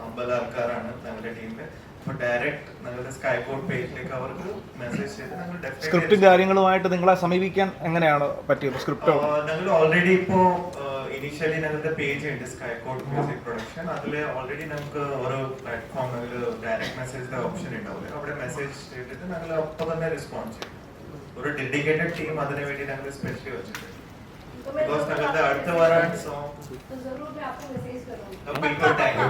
50 ആൾക്കാരാണ് ഞങ്ങളുടെ ടീമില്. അപ്പൊ ഡയറക്റ്റ് ഞങ്ങളുടെ സ്കൈകോഡ് പേജിലേക്ക് അവർക്ക് മെസ്സേജ് ചെയ്ത് ഞങ്ങൾ സ്ക്രിപ്റ്റും കാര്യങ്ങളുമായിട്ട് നിങ്ങളെ സമീപിക്കാൻ എങ്ങനെയാണ് പറ്റിയത്? സ്ക്രിപ്റ്റ് ഞങ്ങൾ ഓൾറെഡി ഇപ്പോ ഇനീഷ്യലി ഞങ്ങളുടെ പേജ് ഉണ്ട്, സ്കൈകോഡ് മ്യൂസിക് പ്രൊഡക്ഷൻ. അതിൽ ഓൾറെഡി നമുക്ക് ഒരു പ്ലാറ്റ്ഫോം ഡയറക്റ്റ് മെസ്സേജിന്റെ ഓപ്ഷൻ ഉണ്ടാവില്ല. അവിടെ മെസ്സേജ് ചെയ്തിട്ട് ഞങ്ങൾ അപ്പൊ തന്നെ റെസ്പോണ്ട് ചെയ്യും. ഒരു ഡെഡിക്കേറ്റഡ് ടീം അതിനു വേണ്ടി ഞങ്ങൾ സ്പെഷ്യലി വെച്ചിട്ടുണ്ട്. ബിക്കോസ് ഞങ്ങളുടെ അടുത്ത് വരാൻ സോങ് ബിൽക്കുൽ താങ്ക് യു.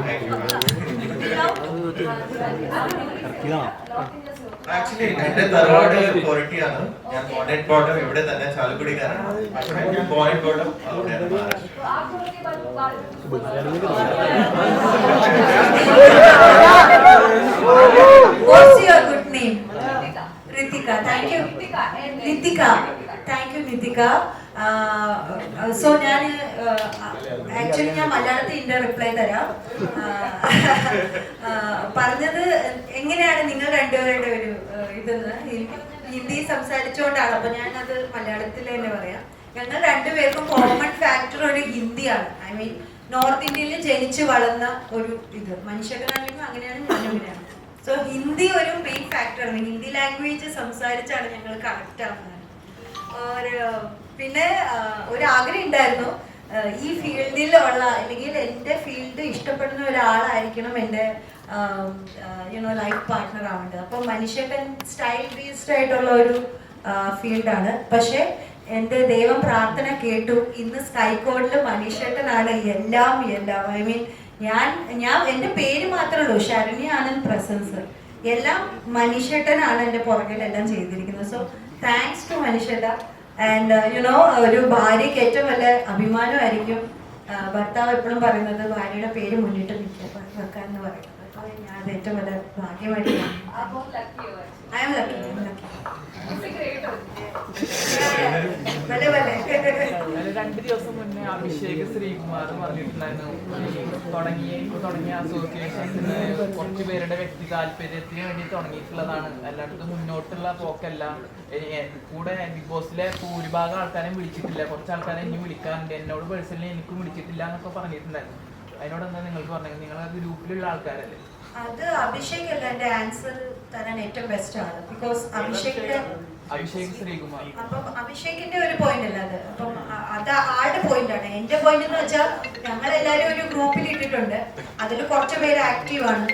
ആക്ച്വലി എന്റെ തറവാട് കൊരട്ടിയാണ്. ഞാൻ ബോണറ്റ് ബോട്ടം ഇവിടെ തന്നെ ചാലക്കുടിക്കാരാണ്. ഞാൻ ബോണറ്റ് ബോട്ടം അവിടെയാണ്, What's your good name? Ritika. Thank you. Ritika. Thank you, Ritika. So ഞാൻ ആക്ച്വലി ഞാൻ മലയാളത്തിൽ റിപ്ലൈ തരാം. പറഞ്ഞത് എങ്ങനെയാണ് നിങ്ങൾ രണ്ടുപേരുടെ ഒരു ഇതെന്ന്, എനിക്ക് ഹിന്ദി സംസാരിച്ചുകൊണ്ടാണ്. അപ്പൊ ഞാനത് മലയാളത്തിൽ തന്നെ പറയാം. ഞങ്ങൾ രണ്ടുപേർക്കും കോമൺ ഫാക്ടർ ഒരു ഹിന്ദിയാണ്. ഐ മീൻ നോർത്ത് ഇന്ത്യയിൽ ജനിച്ചു വളർന്ന ഒരു ഇത് മനുഷ്യനാണെങ്കിലും അങ്ങനെയാണ്, ഞാനും ഇങ്ങനെയാണ്. സോ ഹിന്ദി ഒരു മെയിൻ ഫാക്ടറാണ്. ഹിന്ദി ലാംഗ്വേജ് സംസാരിച്ചാണ് ഞങ്ങൾ കണക്ട് ആവുന്നത്. പിന്നെ ഒരു ആഗ്രഹം ഉണ്ടായിരുന്നു, ഈ ഫീൽഡിലുള്ള അല്ലെങ്കിൽ എൻ്റെ ഫീൽഡ് ഇഷ്ടപ്പെടുന്ന ഒരാളായിരിക്കണം എൻ്റെ ലൈഫ് പാർട്ട്ണർ ആവേണ്ടത്. അപ്പോൾ മനുഷ്യൻ സ്റ്റൈൽ ബേസ്ഡ് ആയിട്ടുള്ള ഒരു ഫീൽഡാണ്. പക്ഷെ എൻ്റെ ദൈവം പ്രാർത്ഥന കേട്ടു. ഇന്ന് സ്കൈകോഡിൽ മനീഷേട്ടനാണ് എല്ലാം. ഐ മീൻ ഞാൻ എൻ്റെ പേര് മാത്രമേ ഉള്ളൂ, ശരണ്യ ആനന്ദ് പ്രസൻസ്. എല്ലാം മനീഷേട്ടനാണ് എൻ്റെ പുറകിലെല്ലാം ചെയ്തിരിക്കുന്നത്. സോ താങ്ക്സ് ടു മനീഷേട്ട. ആൻഡ് ഒരു ഭാര്യയ്ക്ക് ഏറ്റവും വലിയ അഭിമാനമായിരിക്കും ഭർത്താവ് എപ്പോഴും പറയുന്നത് ഭാര്യയുടെ പേര് മുന്നിട്ട് വെക്കാന്ന് പറയുന്നത്. അപ്പോൾ ഞാൻ അത് ഏറ്റവും വലിയ ഭാഗ്യമായിട്ട് ഐ ആം ലക്കി. രണ്ട് ദിവസം മുന്നേ അഭിഷേക് ശ്രീകുമാർ പറഞ്ഞിട്ടുണ്ടായിരുന്നു, തുടങ്ങിയ അസോസിയേഷൻസിന് കുറച്ച് പേരുടെ വ്യക്തി താല്പര്യത്തിന് വേണ്ടി തുടങ്ങിയിട്ടുള്ളതാണ്, അല്ലാണ്ട് മുന്നോട്ടുള്ള പോക്കല്ല. കൂടെ ബിഗ് ബോസിലെ ഭൂരിഭാഗം ആൾക്കാരെയും വിളിച്ചിട്ടില്ല, കുറച്ച് ആൾക്കാരെ ഇനി വിളിക്കാറുണ്ട്. എന്നോട് പേഴ്സണലി എനിക്കും വിളിച്ചിട്ടില്ല എന്നൊക്കെ പറഞ്ഞിട്ടുണ്ടായിരുന്നു. അതിനോട് എന്താ നിങ്ങൾക്ക് പറഞ്ഞത്? നിങ്ങളെ ഗ്രൂപ്പിലുള്ള ആൾക്കാരല്ലേ? അത് അഭിഷേക് അല്ല എന്റെ ആൻസർ തരാൻ ഏറ്റവും ബെസ്റ്റ് ആണ്. ബിക്കോസ് അഭിഷേക് ശ്രീകുമാർ. അപ്പം അഭിഷേകിന്റെ ഒരു പോയിന്റ് അല്ല അത്. അപ്പം അത് ആളുടെ പോയിന്റ് ആണ്. എന്റെ പോയിന്റ് എന്ന് വെച്ചാൽ ഞങ്ങളെല്ലാരും ഒരു ഗ്രൂപ്പിൽ ഇട്ടിട്ടുണ്ട്. അതിൽ കുറച്ച് പേര് ആക്റ്റീവ് ആണ്,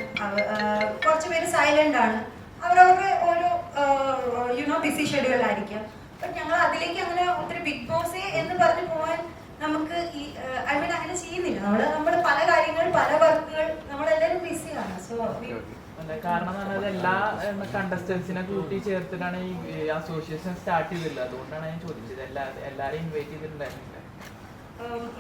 കുറച്ച് പേര് സൈലന്റ് ആണ്. അവരവരുടെ ഒരു ബിസി ഷെഡ്യൂൾ ആയിരിക്കാം. അപ്പൊ ഞങ്ങൾ അതിലേക്ക് അങ്ങനെ ഒത്തിരി ബിഗ് ബോസ് എന്ന് പറഞ്ഞ് പോകാൻ നമുക്ക് ഈ ഐ മീൻ അങ്ങനെ ചെയ്യുന്നില്ല. നമ്മൾ പല കാര്യങ്ങൾ, പല വർക്കുകൾ, നമ്മളെല്ലാവരും ബിസിയാണ്. സോ കാരണം എന്ന് പറഞ്ഞാൽ എല്ലാ കണ്ടസ്റ്റൻസിനെ കൂട്ടി ചേർത്തിട്ടാണ് ഈ അസോസിയേഷൻ സ്റ്റാർട്ട് ചെയ്തില്ല. അതുകൊണ്ടാണ് ഞാൻ ചോദിച്ചത്. എല്ലാവരും ഇൻവൈറ്റ് ചെയ്തിട്ടുണ്ടായിരുന്നില്ല.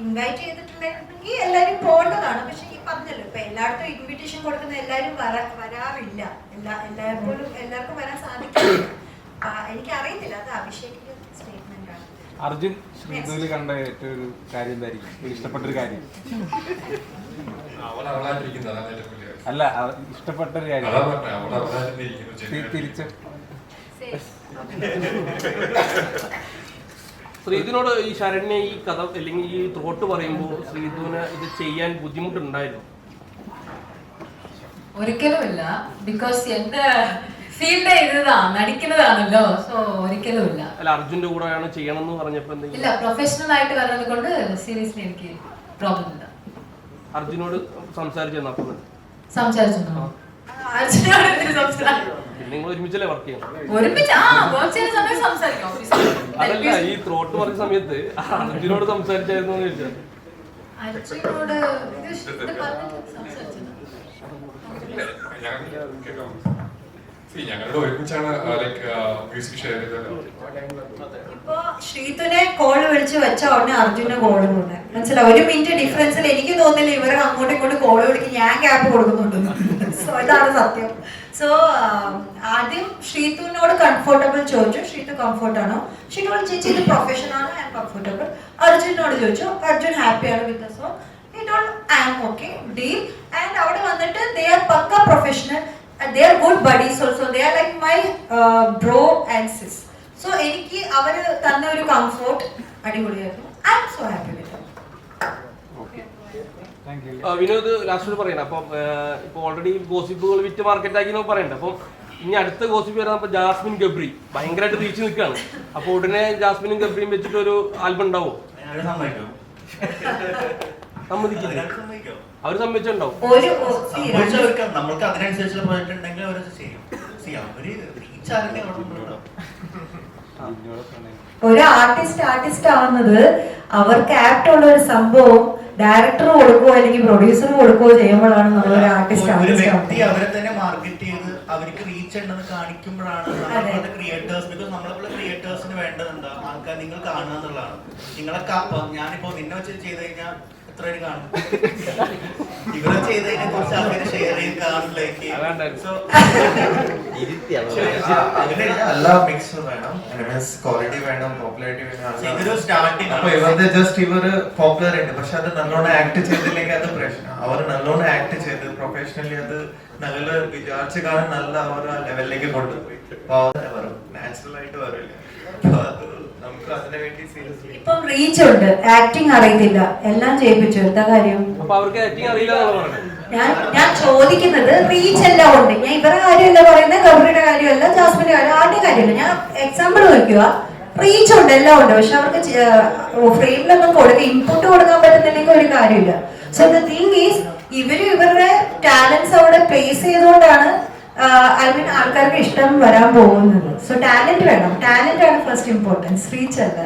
ഇൻവൈറ്റ് ചെയ്തിട്ടുണ്ടെങ്കിൽ എല്ലാവരും പോകേണ്ടതാണ്. പക്ഷെ ഈ പറഞ്ഞല്ലോ, ഇപ്പൊ എല്ലായിടത്തും ഇൻവിറ്റേഷൻ കൊടുക്കുന്ന എല്ലാവരും വരാറില്ല. എല്ലാവർക്കും വരാൻ സാധിക്കില്ല. എനിക്ക് അറിയത്തില്ല, അത് അഭിഷേകിന്റെ സ്റ്റേറ്റ്മെന്റ് ആണ്. അർജുൻ ശ്രീധുവിൽ കണ്ട ഏറ്റവും ഒരു കാര്യം എന്തായിരിക്കും, ഇഷ്ടപ്പെട്ടൊരു കാര്യം? അല്ല, ഇഷ്ടപ്പെട്ടൊരു കാര്യം തിരിച്ച് ശ്രീധുവിനോട് ഈ ശരണ്യ ഈ കഥ അല്ലെങ്കിൽ ഈ ത്രോട്ട് പറയുമ്പോൾ ശ്രീധുവിന് ഇത് ചെയ്യാൻ ബുദ്ധിമുട്ടുണ്ടായിരുന്നു? ഒരിക്കലുമില്ല. ബിക്കോസ് എന്റെ ഫീൽഡ് നടിക്കുന്നതാണല്ലോ. സോ ഒരിക്കലുമില്ല. അല്ല, അർജുന്റെ കൂടെയാണ് ചെയ്യണമെന്ന് പറഞ്ഞപ്പോ ഇല്ല, പ്രൊഫഷണൽ ആയിട്ട് വരുന്നത് കൊണ്ട് സീരിയസ്ലി എനിക്ക് പ്രോബ്ലം ഇല്ല. അർജുനോട് സംസാരിച്ചു സംസാരിച്ചോ? അർജുനോട് നിങ്ങൾ ഒരുമിച്ചല്ലേ വർക്ക് ചെയ്യണം? അതല്ല, ഈ ത്രോട്ട് പറഞ്ഞ സമയത്ത് അർജുനോട് സംസാരിച്ചായിരുന്നു ചോദിച്ചത്. അർജുനോട് ഞങ്ങളുടെ ഒരുമിച്ചാണ് മ്യൂസിക് ഷെയർ ചെയ്തത്. ഇപ്പൊ ശ്രീതുനെ കോള് വിളിച്ച് വെച്ച ഉടനെ അർജുന കോള് കൊണ്ട് മനസ്സിലാവും. 1 മിനിറ്റ് ഡിഫറൻസിൽ എനിക്ക് തോന്നില്ല ഇവരെ അങ്ങോട്ടും ഇങ്ങോട്ടും കോള് വിളിക്കും, ഞാൻ ഗ്യാപ്പ് കൊടുക്കുന്നുണ്ട്. സോ ഇതാണ് സത്യം. സോ ആദ്യം ശ്രീതുവിനോട് കംഫർട്ടബിൾ ചോദിച്ചു. ശ്രീതു കംഫർട്ട് ആണോ? ശ്രീനോട് ചേച്ചി ഇത് പ്രൊഫഷൻ ആണ്, ഐ എം കംഫർട്ടബിൾ. അർജുനോട് ചോദിച്ചു, അർജുൻ ഹാപ്പിയാണ് with so I am okay deal. And അവിടെ വന്നിട്ട് ദേ ആർ പക്ക professional. They are good buddies also. They are like my bro and sis. So എനിക്ക് അവര് തന്ന ഒരു കംഫർട്ട് അടിപൊളിയായിരുന്നു. I am so happy with them. Vinod last പറയണം. അപ്പം ഇപ്പൊ ഓൾറെഡി ഗോസിപ്പുകൾ വിറ്റ് മാർക്കറ്റ് ആക്കി പറയണ്ട. അപ്പം ഇനി അടുത്ത ഗോസിപ്പ് വരാൻ ജാസ്മിൻ ഗബ്രി ഭയങ്കരമായിട്ട് റീച്ച് നിൽക്കുകയാണ്. അപ്പൊ ഉടനെ ജാസ്മിനും ഗബ്രിയും വെച്ചിട്ട് ഒരു ആൽബം ഉണ്ടാവും? സമ്മതിക്കില്ല? അവർ സമ്മതിച്ചുണ്ടാവും. നമ്മൾക്ക് അതിനനുസരിച്ചുള്ള പ്രോജക്റ്റ് ഉണ്ടെങ്കിൽ അവർ ചെയ്യും. ഒരു ആർട്ടിസ്റ്റ് ആവുന്നത് അവർക്ക് ആപ്റ്റ് ഉള്ള ഒരു സംഭവം ഡയറക്ടർ കൊടുക്കുകയോ അല്ലെങ്കിൽ പ്രൊഡ്യൂസർ കൊടുക്കുകയോ ചെയ്യുമ്പോഴാണ് നമ്മൾ ഒരു ആർട്ടിസ്റ്റ് അവരെ തന്നെ മാർക്കറ്റ് ചെയ്ത് അവർക്ക് റീച്ച് ഉണ്ടെന്ന് കാണിക്കുമ്പോഴാണ് ക്രിയേറ്റേഴ്സ്. ബിക്കോസ് നമ്മളെ ക്രിയേറ്റേഴ്സിന് വേണ്ടത് എന്താ, ആൾക്കാർ നിങ്ങൾ കാണുക എന്നുള്ളതാണ്. നിങ്ങളെ ഞാനിപ്പോ നിന്നെ വെച്ച് ചെയ്ത് കഴിഞ്ഞാൽ എത്ര പേര് കാണും? ഇവരെ ചെയ്തതിനെ കുറിച്ച് ആൾക്കാർ ഷെയർ ചെയ്ത് കാണിലേക്ക് എല്ലാ മിക്സ് വേണം, ക്വാളിറ്റി വേണം, പോപ്പുലാരിറ്റി വേണം. ഇതൊരു സ്റ്റാർട്ടിംഗ്. അപ്പൊ ഇവരുടെ ജസ്റ്റ് ഇവര് പോപ്പുലർ ഉണ്ട്, പക്ഷെ അത് നല്ലോണം ആക്ട് ചെയ്തില്ലെങ്കിൽ അത് പ്രശ്നം. അവർ നല്ലോണം ആക്ട് ചെയ്ത് പ്രൊഫഷണലി അത് നല്ല വിചാരിച്ച കാലം നല്ല അവർ ആ ലെവലിലേക്ക് കൊണ്ടുപോയി. അപ്പൊ വരും, നാച്ചുറൽ ആയിട്ട് വരില്ല. നമുക്ക് അതിനെ വേണ്ടി സീരിയസ്ലി ഇപ്പം റീച്ച് ഉണ്ട്, ആക്ടിങ് അറിയത്തില്ല, എല്ലാം ചെയ്യിപ്പിച്ചു. എന്താ കാര്യം? അപ്പൊ അവർക്ക് ആക്ടിങ് അറിയില്ല. ഞാൻ ചോദിക്കുന്നത് റീച്ച് എല്ലാം ഉണ്ട്. ഞാൻ ഇവരുടെ കാര്യമല്ല പറയുന്നത്, ഗബ്രിയുടെ കാര്യമല്ല, ജാസ്മിന്റെ കാര്യം, ആരുടെ കാര്യമല്ല. ഞാൻ എക്സാമ്പിൾ നോക്കുക. റീച്ച് ഉണ്ട്, എല്ലാം ഉണ്ട്, പക്ഷെ അവർക്ക് ഫ്രെയിമിലൊന്നും കൊടുക്കുക, ഇൻപുട്ട് കൊടുക്കാൻ പറ്റുന്നില്ലെങ്കിൽ ഒരു കാര്യമില്ല. സോ ദ തിങ് ഈസ് ഇവരുടെ ടാലൻസ് അവിടെ പ്ലേസ് ചെയ്തുകൊണ്ടാണ് ഐ മീൻ ആൾക്കാർക്ക് ഇഷ്ടം വരാൻ പോകുന്നത്. സോ ടാലന്റ് വേണം, ടാലന്റ് ആണ് ഫസ്റ്റ് ഇമ്പോർട്ടൻസ്, റീച്ച് അല്ല.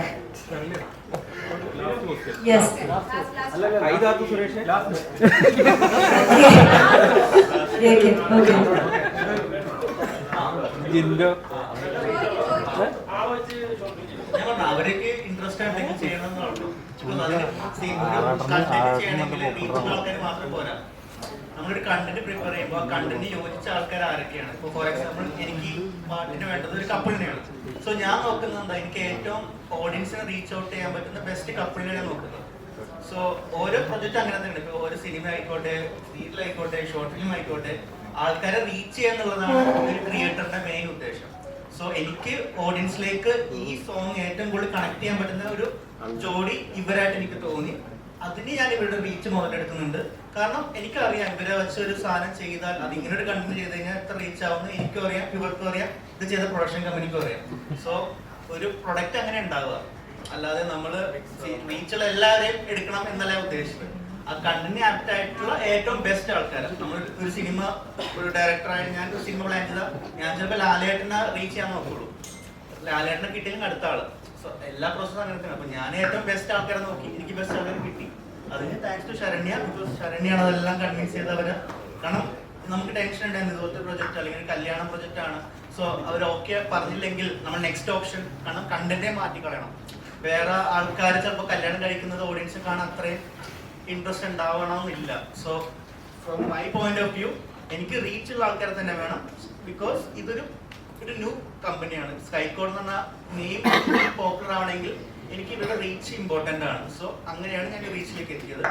യെസ്, അവർക്ക് ഇൻട്രസ്റ്റ് ഉണ്ടെങ്കിൽ ചെയ്യണം എന്നുള്ളൂ. ആൾക്കാർ മാത്രം പോരാ. നമ്മളൊരു കണ്ടന്റ് പ്രിപ്പയർ ചെയ്യുമ്പോൾ ആ കണ്ടന്റ് യോജിച്ച ആൾക്കാർ ആരൊക്കെയാണ്? ഇപ്പോൾ ഫോർ എക്സാമ്പിൾ എനിക്ക് പാട്ടിന് വേണ്ടത് ഒരു കപ്പിളിനെയാണ്. സോ ഞാൻ നോക്കുന്നത് എന്താ, എനിക്ക് ഏറ്റവും ഓഡിയൻസിനെ റീച്ച് ഔട്ട് ചെയ്യാൻ പറ്റുന്ന ബെസ്റ്റ് കപ്പിളിനെയാണ് നോക്കുന്നത്. സോ ഓരോ പ്രൊജക്റ്റ് അങ്ങനെ തന്നെയാണ്. ഇപ്പോൾ ഒരു സിനിമ ആയിക്കോട്ടെ, സീരിയൽ ആയിക്കോട്ടെ, ഷോർട്ട് ഫിലിം ആയിക്കോട്ടെ, ആൾക്കാരെ റീച്ച് ചെയ്യുക എന്നുള്ളതാണ് ഒരു ക്രിയേറ്ററിന്റെ മെയിൻ ഉദ്ദേശം. സോ എനിക്ക് ഓഡിയൻസിലേക്ക് ഈ സോങ് ഏറ്റവും കൂടുതൽ കണക്ട് ചെയ്യാൻ പറ്റുന്ന ഒരു ജോഡി ഇവരായിട്ട് എനിക്ക് തോന്നി. അതിന് ഞാൻ ഇവരുടെ റീച്ച് മുതലെടുക്കുന്നുണ്ട്. കാരണം എനിക്കറിയാം ഇവരെ വെച്ച് ഒരു സാധനം ചെയ്താൽ അത് ഇങ്ങനെ ഒരു കണ്ടന്റ് ചെയ്ത് കഴിഞ്ഞാൽ എത്ര റീച്ച് ആവുമെന്ന് എനിക്കും അറിയാം, ഇവർക്കും അറിയാം, ഇത് ചെയ്ത പ്രൊഡക്ഷൻ കമ്പനിക്കും അറിയാം. സോ ഒരു പ്രൊഡക്റ്റ് അങ്ങനെ ഉണ്ടാവുക, അല്ലാതെ നമ്മൾ റീച്ചുള്ള എല്ലാവരെയും എടുക്കണം എന്നല്ല ഉദ്ദേശിച്ചത്. ആ കണ്ടന്റ് ആപ്റ്റ് ആയിട്ടുള്ള ഏറ്റവും ബെസ്റ്റ് ആൾക്കാരാണ്. നമ്മൾ ഒരു സിനിമ, ഒരു ഡയറക്ടറായി ഞാൻ ഒരു സിനിമ പ്ലാൻ ചെയ്താൽ ഞാൻ ചിലപ്പോൾ ലാലേട്ടനെ റീച്ച് ചെയ്യാൻ നോക്കുള്ളൂ. ലാലേട്ടനെ കിട്ടിയെങ്കിൽ അടുത്ത ആള്. സോ എല്ലാ പ്രോസസ്സും അങ്ങനെ തന്നെ. അപ്പൊ ഞാൻ ഏറ്റവും ബെസ്റ്റ് ആൾക്കാരെ നോക്കി, എനിക്ക് ബെസ്റ്റ് ആൾക്കാരെ കിട്ടി. അതിന് താങ്ക്സ് ടു ശരണ്യ. ബിക്കോസ് ശരണ്യാണ് അതെല്ലാം കൺവിൻസ് ചെയ്തവര്. കാരണം നമുക്ക് ടെൻഷൻ ഉണ്ടായിരുന്നു, ഇതുപോലത്തെ പ്രൊജക്ട് അല്ലെങ്കിൽ കല്യാണ പ്രൊജക്റ്റ് ആണ്. സോ അവർ ഓക്കെ പറഞ്ഞില്ലെങ്കിൽ നമ്മൾ നെക്സ്റ്റ് ഓപ്ഷൻ, കാരണം കണ്ടന്റേ മാറ്റിക്കളയണം. വേറെ ആൾക്കാർ ചിലപ്പോൾ കല്യാണം കഴിക്കുന്നത് ഓഡിയൻസ് കാണാൻ അത്രയും ഇൻട്രസ്റ്റ് ഉണ്ടാവണമെന്നില്ല. So from my point of view എനിക്ക് റീച്ച് ഉള്ള ആൾക്കാരെ തന്നെ വേണം. ബിക്കോസ് ഇതൊരു ന്യൂ കമ്പനിയാണ്. സ്കൈകോഡ് എന്ന് പറഞ്ഞ നെയിം പോപ്പുലർ ആവണമെങ്കിൽ എനിക്ക് ഇവരുടെ റീച്ച് ഇമ്പോർട്ടൻ്റ് ആണ്. സോ അങ്ങനെയാണ് ഞാൻ റീച്ചിലേക്ക് എത്തിയത്.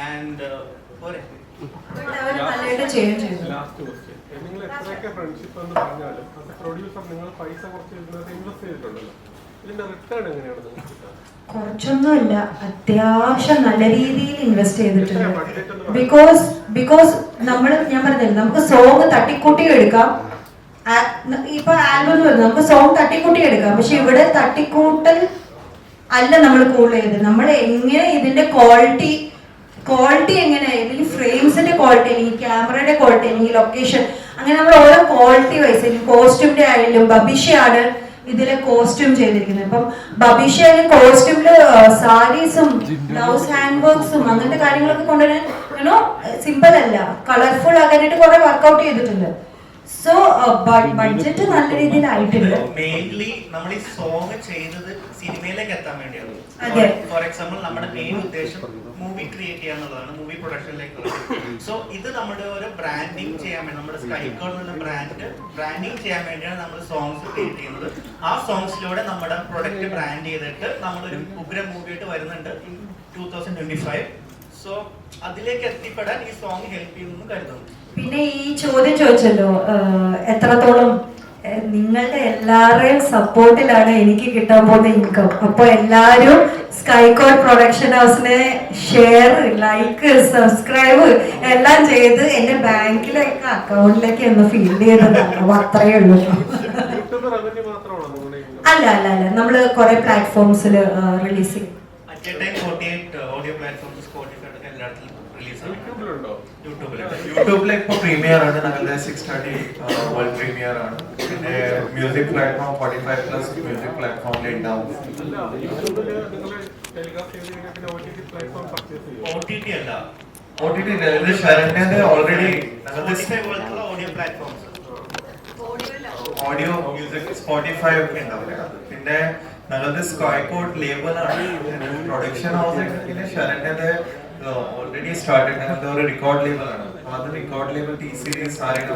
ആൻഡ് പോരെ നല്ലതായിട്ട് ചെയ്യുകയും ചെയ്തു. ലാസ്റ്റ് ക്വസ്റ്റ്യൻ, നിങ്ങൾ എത്രയൊക്കെ ഫ്രണ്ട്ഷിപ്പ് എന്ന് പറഞ്ഞാലും അത് പ്രൊഡ്യൂസർ നിങ്ങൾ പൈസ കുറച്ച് ഇൻവെസ്റ്റ് ചെയ്തിട്ടുണ്ടല്ലോ, ഇതിന്റെ റിട്ടേൺ എങ്ങനെയാണ് നിങ്ങൾക്ക് കിട്ടുക? കുറച്ചൊന്നുമില്ല, അത്യാവശ്യം നല്ല രീതിയിൽ ഇൻവെസ്റ്റ് ചെയ്തിട്ടുണ്ട്. ബിക്കോസ് ഞാൻ പറഞ്ഞില്ല, നമുക്ക് സോങ് തട്ടിക്കൂട്ടി എടുക്കാം. ഇപ്പൊ ആൽബം വരുന്നത് നമുക്ക് സോങ് തട്ടിക്കൂട്ടി എടുക്കാം. പക്ഷെ ഇവിടെ തട്ടിക്കൂട്ടൽ അല്ല നമ്മൾ കൂടുതൽ ചെയ്തത്. നമ്മൾ എങ്ങനെ ഇതിന്റെ ക്വാളിറ്റി എങ്ങനെ, ഇതിൽ ഫ്രെയിംസിന്റെ ക്വാളിറ്റി, അല്ലെങ്കിൽ ക്യാമറയുടെ ക്വാളിറ്റി, അല്ലെങ്കിൽ ലൊക്കേഷൻ, അങ്ങനെ നമ്മൾ ഓരോ ക്വാളിറ്റി വൈസ്, കോസ്റ്റ്യൂമിന്റെ ആയാലും ബബിഷയാണ് ഇതിലെ കോസ്റ്റ്യൂം ചെയ്തിരിക്കുന്നത്. അപ്പം ബബിഷ കോസ്റ്റ്യൂമില് സാരീസും ബ്ലൗസ് ഹാൻഡ് വർക്ക്സും അങ്ങനത്തെ കാര്യങ്ങളൊക്കെ കൊണ്ടുവരാൻ സിമ്പിൾ അല്ല, കളർഫുൾ ആകാനായിട്ട് കുറെ വർക്ക്ഔട്ട് ചെയ്തിട്ടുണ്ട്. സോ ബഡ്ജറ്റ് നല്ല രീതിയിലായിട്ടുണ്ട്. മെയിൻലി നമ്മൾ ഈ സോങ് ചെയ്തത് സിനിമയിലേക്ക് എത്താൻ വേണ്ടിയാണ്. ഫോർ എക്സാമ്പിൾ നമ്മുടെ മെയിൻ ഉദ്ദേശം മൂവി ക്രിയേറ്റ് ചെയ്യാന്നുള്ളതാണ്, മൂവി പ്രൊഡക്ഷനിലേക്കുള്ളത്. സോ ഇത് നമ്മുടെ ഒരു ബ്രാൻഡിങ് ചെയ്യാൻ വേണ്ടി, നമ്മുടെ സ്കൈകോഡ് എന്നുള്ള ബ്രാൻഡിങ് ചെയ്യാൻ വേണ്ടിയാണ് നമ്മൾ സോങ്സ് ക്രിയേറ്റ് ചെയ്യുന്നത്. ആ സോങ്സിലൂടെ നമ്മുടെ പ്രൊഡക്റ്റ് ബ്രാൻഡ് ചെയ്തിട്ട് നമ്മളൊരു ഉഗ്ര മൂവിയായിട്ട് വരുന്നുണ്ട് 2025. സോ അതിലേക്ക് എത്തിപ്പെടാൻ ഈ സോങ് ഹെൽപ്പ് ചെയ്യുമെന്ന് കരുതുന്നു. പിന്നെ ഈ ചോദ്യം ചോദിച്ചല്ലോ, എത്രത്തോളം നിങ്ങളുടെ എല്ലാവരുടെയും സപ്പോർട്ടിലാണ് എനിക്ക് കിട്ടാൻ പോകുന്ന ഇൻകം. അപ്പൊ എല്ലാരും സ്കൈകോഡ് പ്രൊഡക്ഷൻ ഹൗസിനെ ഷെയർ, ലൈക്ക്, സബ്സ്ക്രൈബ് എല്ലാം ചെയ്ത് എന്റെ ബാങ്കിലേക്ക് അക്കൗണ്ടിലേക്ക് ഒന്ന് ഫീൽഡ് ചെയ്തതാണ്. അത്രയേ ഉള്ളൂ. അല്ല അല്ല അല്ല നമ്മള് കുറെ പ്ലാറ്റ്ഫോംസിൽ റിലീസ് ചെയ്യും. യൂട്യൂബിൽ ഇപ്പോൾ പ്രീമിയർ ആണ്, ഞങ്ങളുടെ 6:30 വേൾഡ് പ്രീമിയർ ആണ്. പിന്നെ മ്യൂസിക് പ്ലാറ്റ്ഫോം 45+ മ്യൂസിക് പ്ലാറ്റ്ഫോമിൽ ഉണ്ടാവും. OTT അല്ല, ശരണ്യന്റെ ഓൾറെഡി ഓഡിയോ മ്യൂസിക് സ്പോട്ടിഫൈ ഒക്കെ ഉണ്ടാവില്ല. പിന്നെ ഞങ്ങളുടെ സ്കൈകോഡ് ലേബലാണ്, പ്രൊഡക്ഷൻ ഹൗസ്. പിന്നെ ശരണ്യന്റെ ഓൾറെഡി സ്റ്റാർട്ടഡ്, ഞങ്ങളുടെ ഒരു റെക്കോർഡ് ലേബൽ ആണ്. അപ്പൊ അത് റെക്കോർഡ് ലേബൽ T-Series അതിന്റെ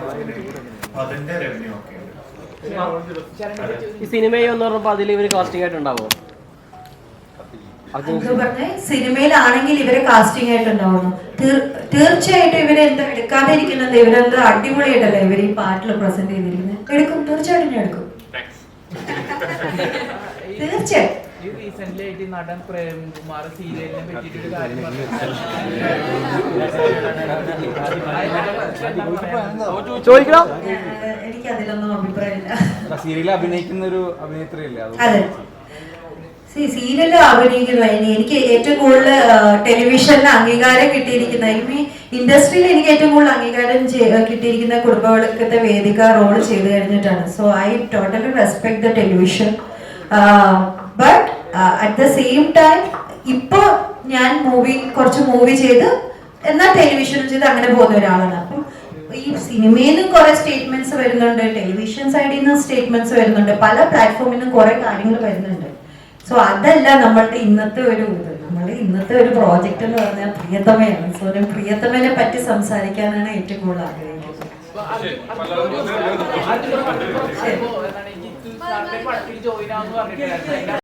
റവന്യൂ ഒക്കെ ഉണ്ട്. ഈ സിനിമയിൽ എന്ന് പറഞ്ഞപ്പോ അതിൽ ഇവര് കാസ്റ്റിംഗ് ആയിട്ടുണ്ടാവോ? സിനിമയിലാണെങ്കിൽ ഇവരെ കാസ്റ്റിംഗ് ആയിട്ടുണ്ടാവുന്നു. തീർച്ചയായിട്ടും ഇവരെ എന്താ എടുക്കാതിരിക്കുന്നത്? ഇവരെന്താ അടിപൊളിയായിട്ടല്ലേ ഇവർ ഈ പാട്ടിൽ പ്രസന്റ് ചെയ്തിരിക്കുന്നത്. എടുക്കും, തീർച്ചയായിട്ടും ഞാൻ എടുക്കും. തീർച്ചയായും. റീസെന്റ് ആയിട്ട് നടൻ പ്രേംകുമാർ സീരിയലിനെ പറ്റിയിട്ട് ഒരു കാര്യം ചോദിക്കണം. എനിക്ക് അതിലൊന്നും അഭിപ്രായമില്ല. സീരിയലിൽ അഭിനയിക്കുന്ന ഒരു അഭിനേത്രിയല്ലേ? അതെ, സീരിയല് അഭിനയിക്കുന്ന എനിക്ക് ഏറ്റവും കൂടുതൽ ടെലിവിഷനിൽ അംഗീകാരം കിട്ടിയിരിക്കുന്ന, ഈ ഇൻഡസ്ട്രിയിൽ എനിക്ക് ഏറ്റവും കൂടുതൽ അംഗീകാരം കിട്ടിയിരിക്കുന്ന കുടുംബവിളക്കത്തെ വേദിക റോൾ ചെയ്ത് കഴിഞ്ഞിട്ടാണ്. So I totally respect the television. But at the same time ഇപ്പൊ ഞാൻ കുറച്ച് മൂവി ചെയ്ത് എന്നാൽ ടെലിവിഷനും ചെയ്ത് അങ്ങനെ പോകുന്ന ഒരാളാണ്. അപ്പം ഈ സിനിമയിൽ നിന്നും കുറെ സ്റ്റേറ്റ്മെന്റ്സ് വരുന്നുണ്ട്, ടെലിവിഷൻ സൈഡിൽ നിന്നും സ്റ്റേറ്റ്മെന്റ്സ് വരുന്നുണ്ട്, പല പ്ലാറ്റ്ഫോമിൽ നിന്നും കുറെ കാര്യങ്ങൾ വരുന്നുണ്ട്. സോ അതല്ല നമ്മളുടെ ഇന്നത്തെ ഒരു നമ്മുടെ ഇന്നത്തെ ഒരു പ്രോജക്റ്റ് എന്ന് പറഞ്ഞാൽ പ്രിയതമയാണ്. സോ ഞാൻ പ്രിയതമനെ പറ്റി സംസാരിക്കാനാണ് ഏറ്റവും കൂടുതൽ ആഗ്രഹിക്കുന്നത്. ജോയിൻ ആവുന്ന പറഞ്ഞിട്ട്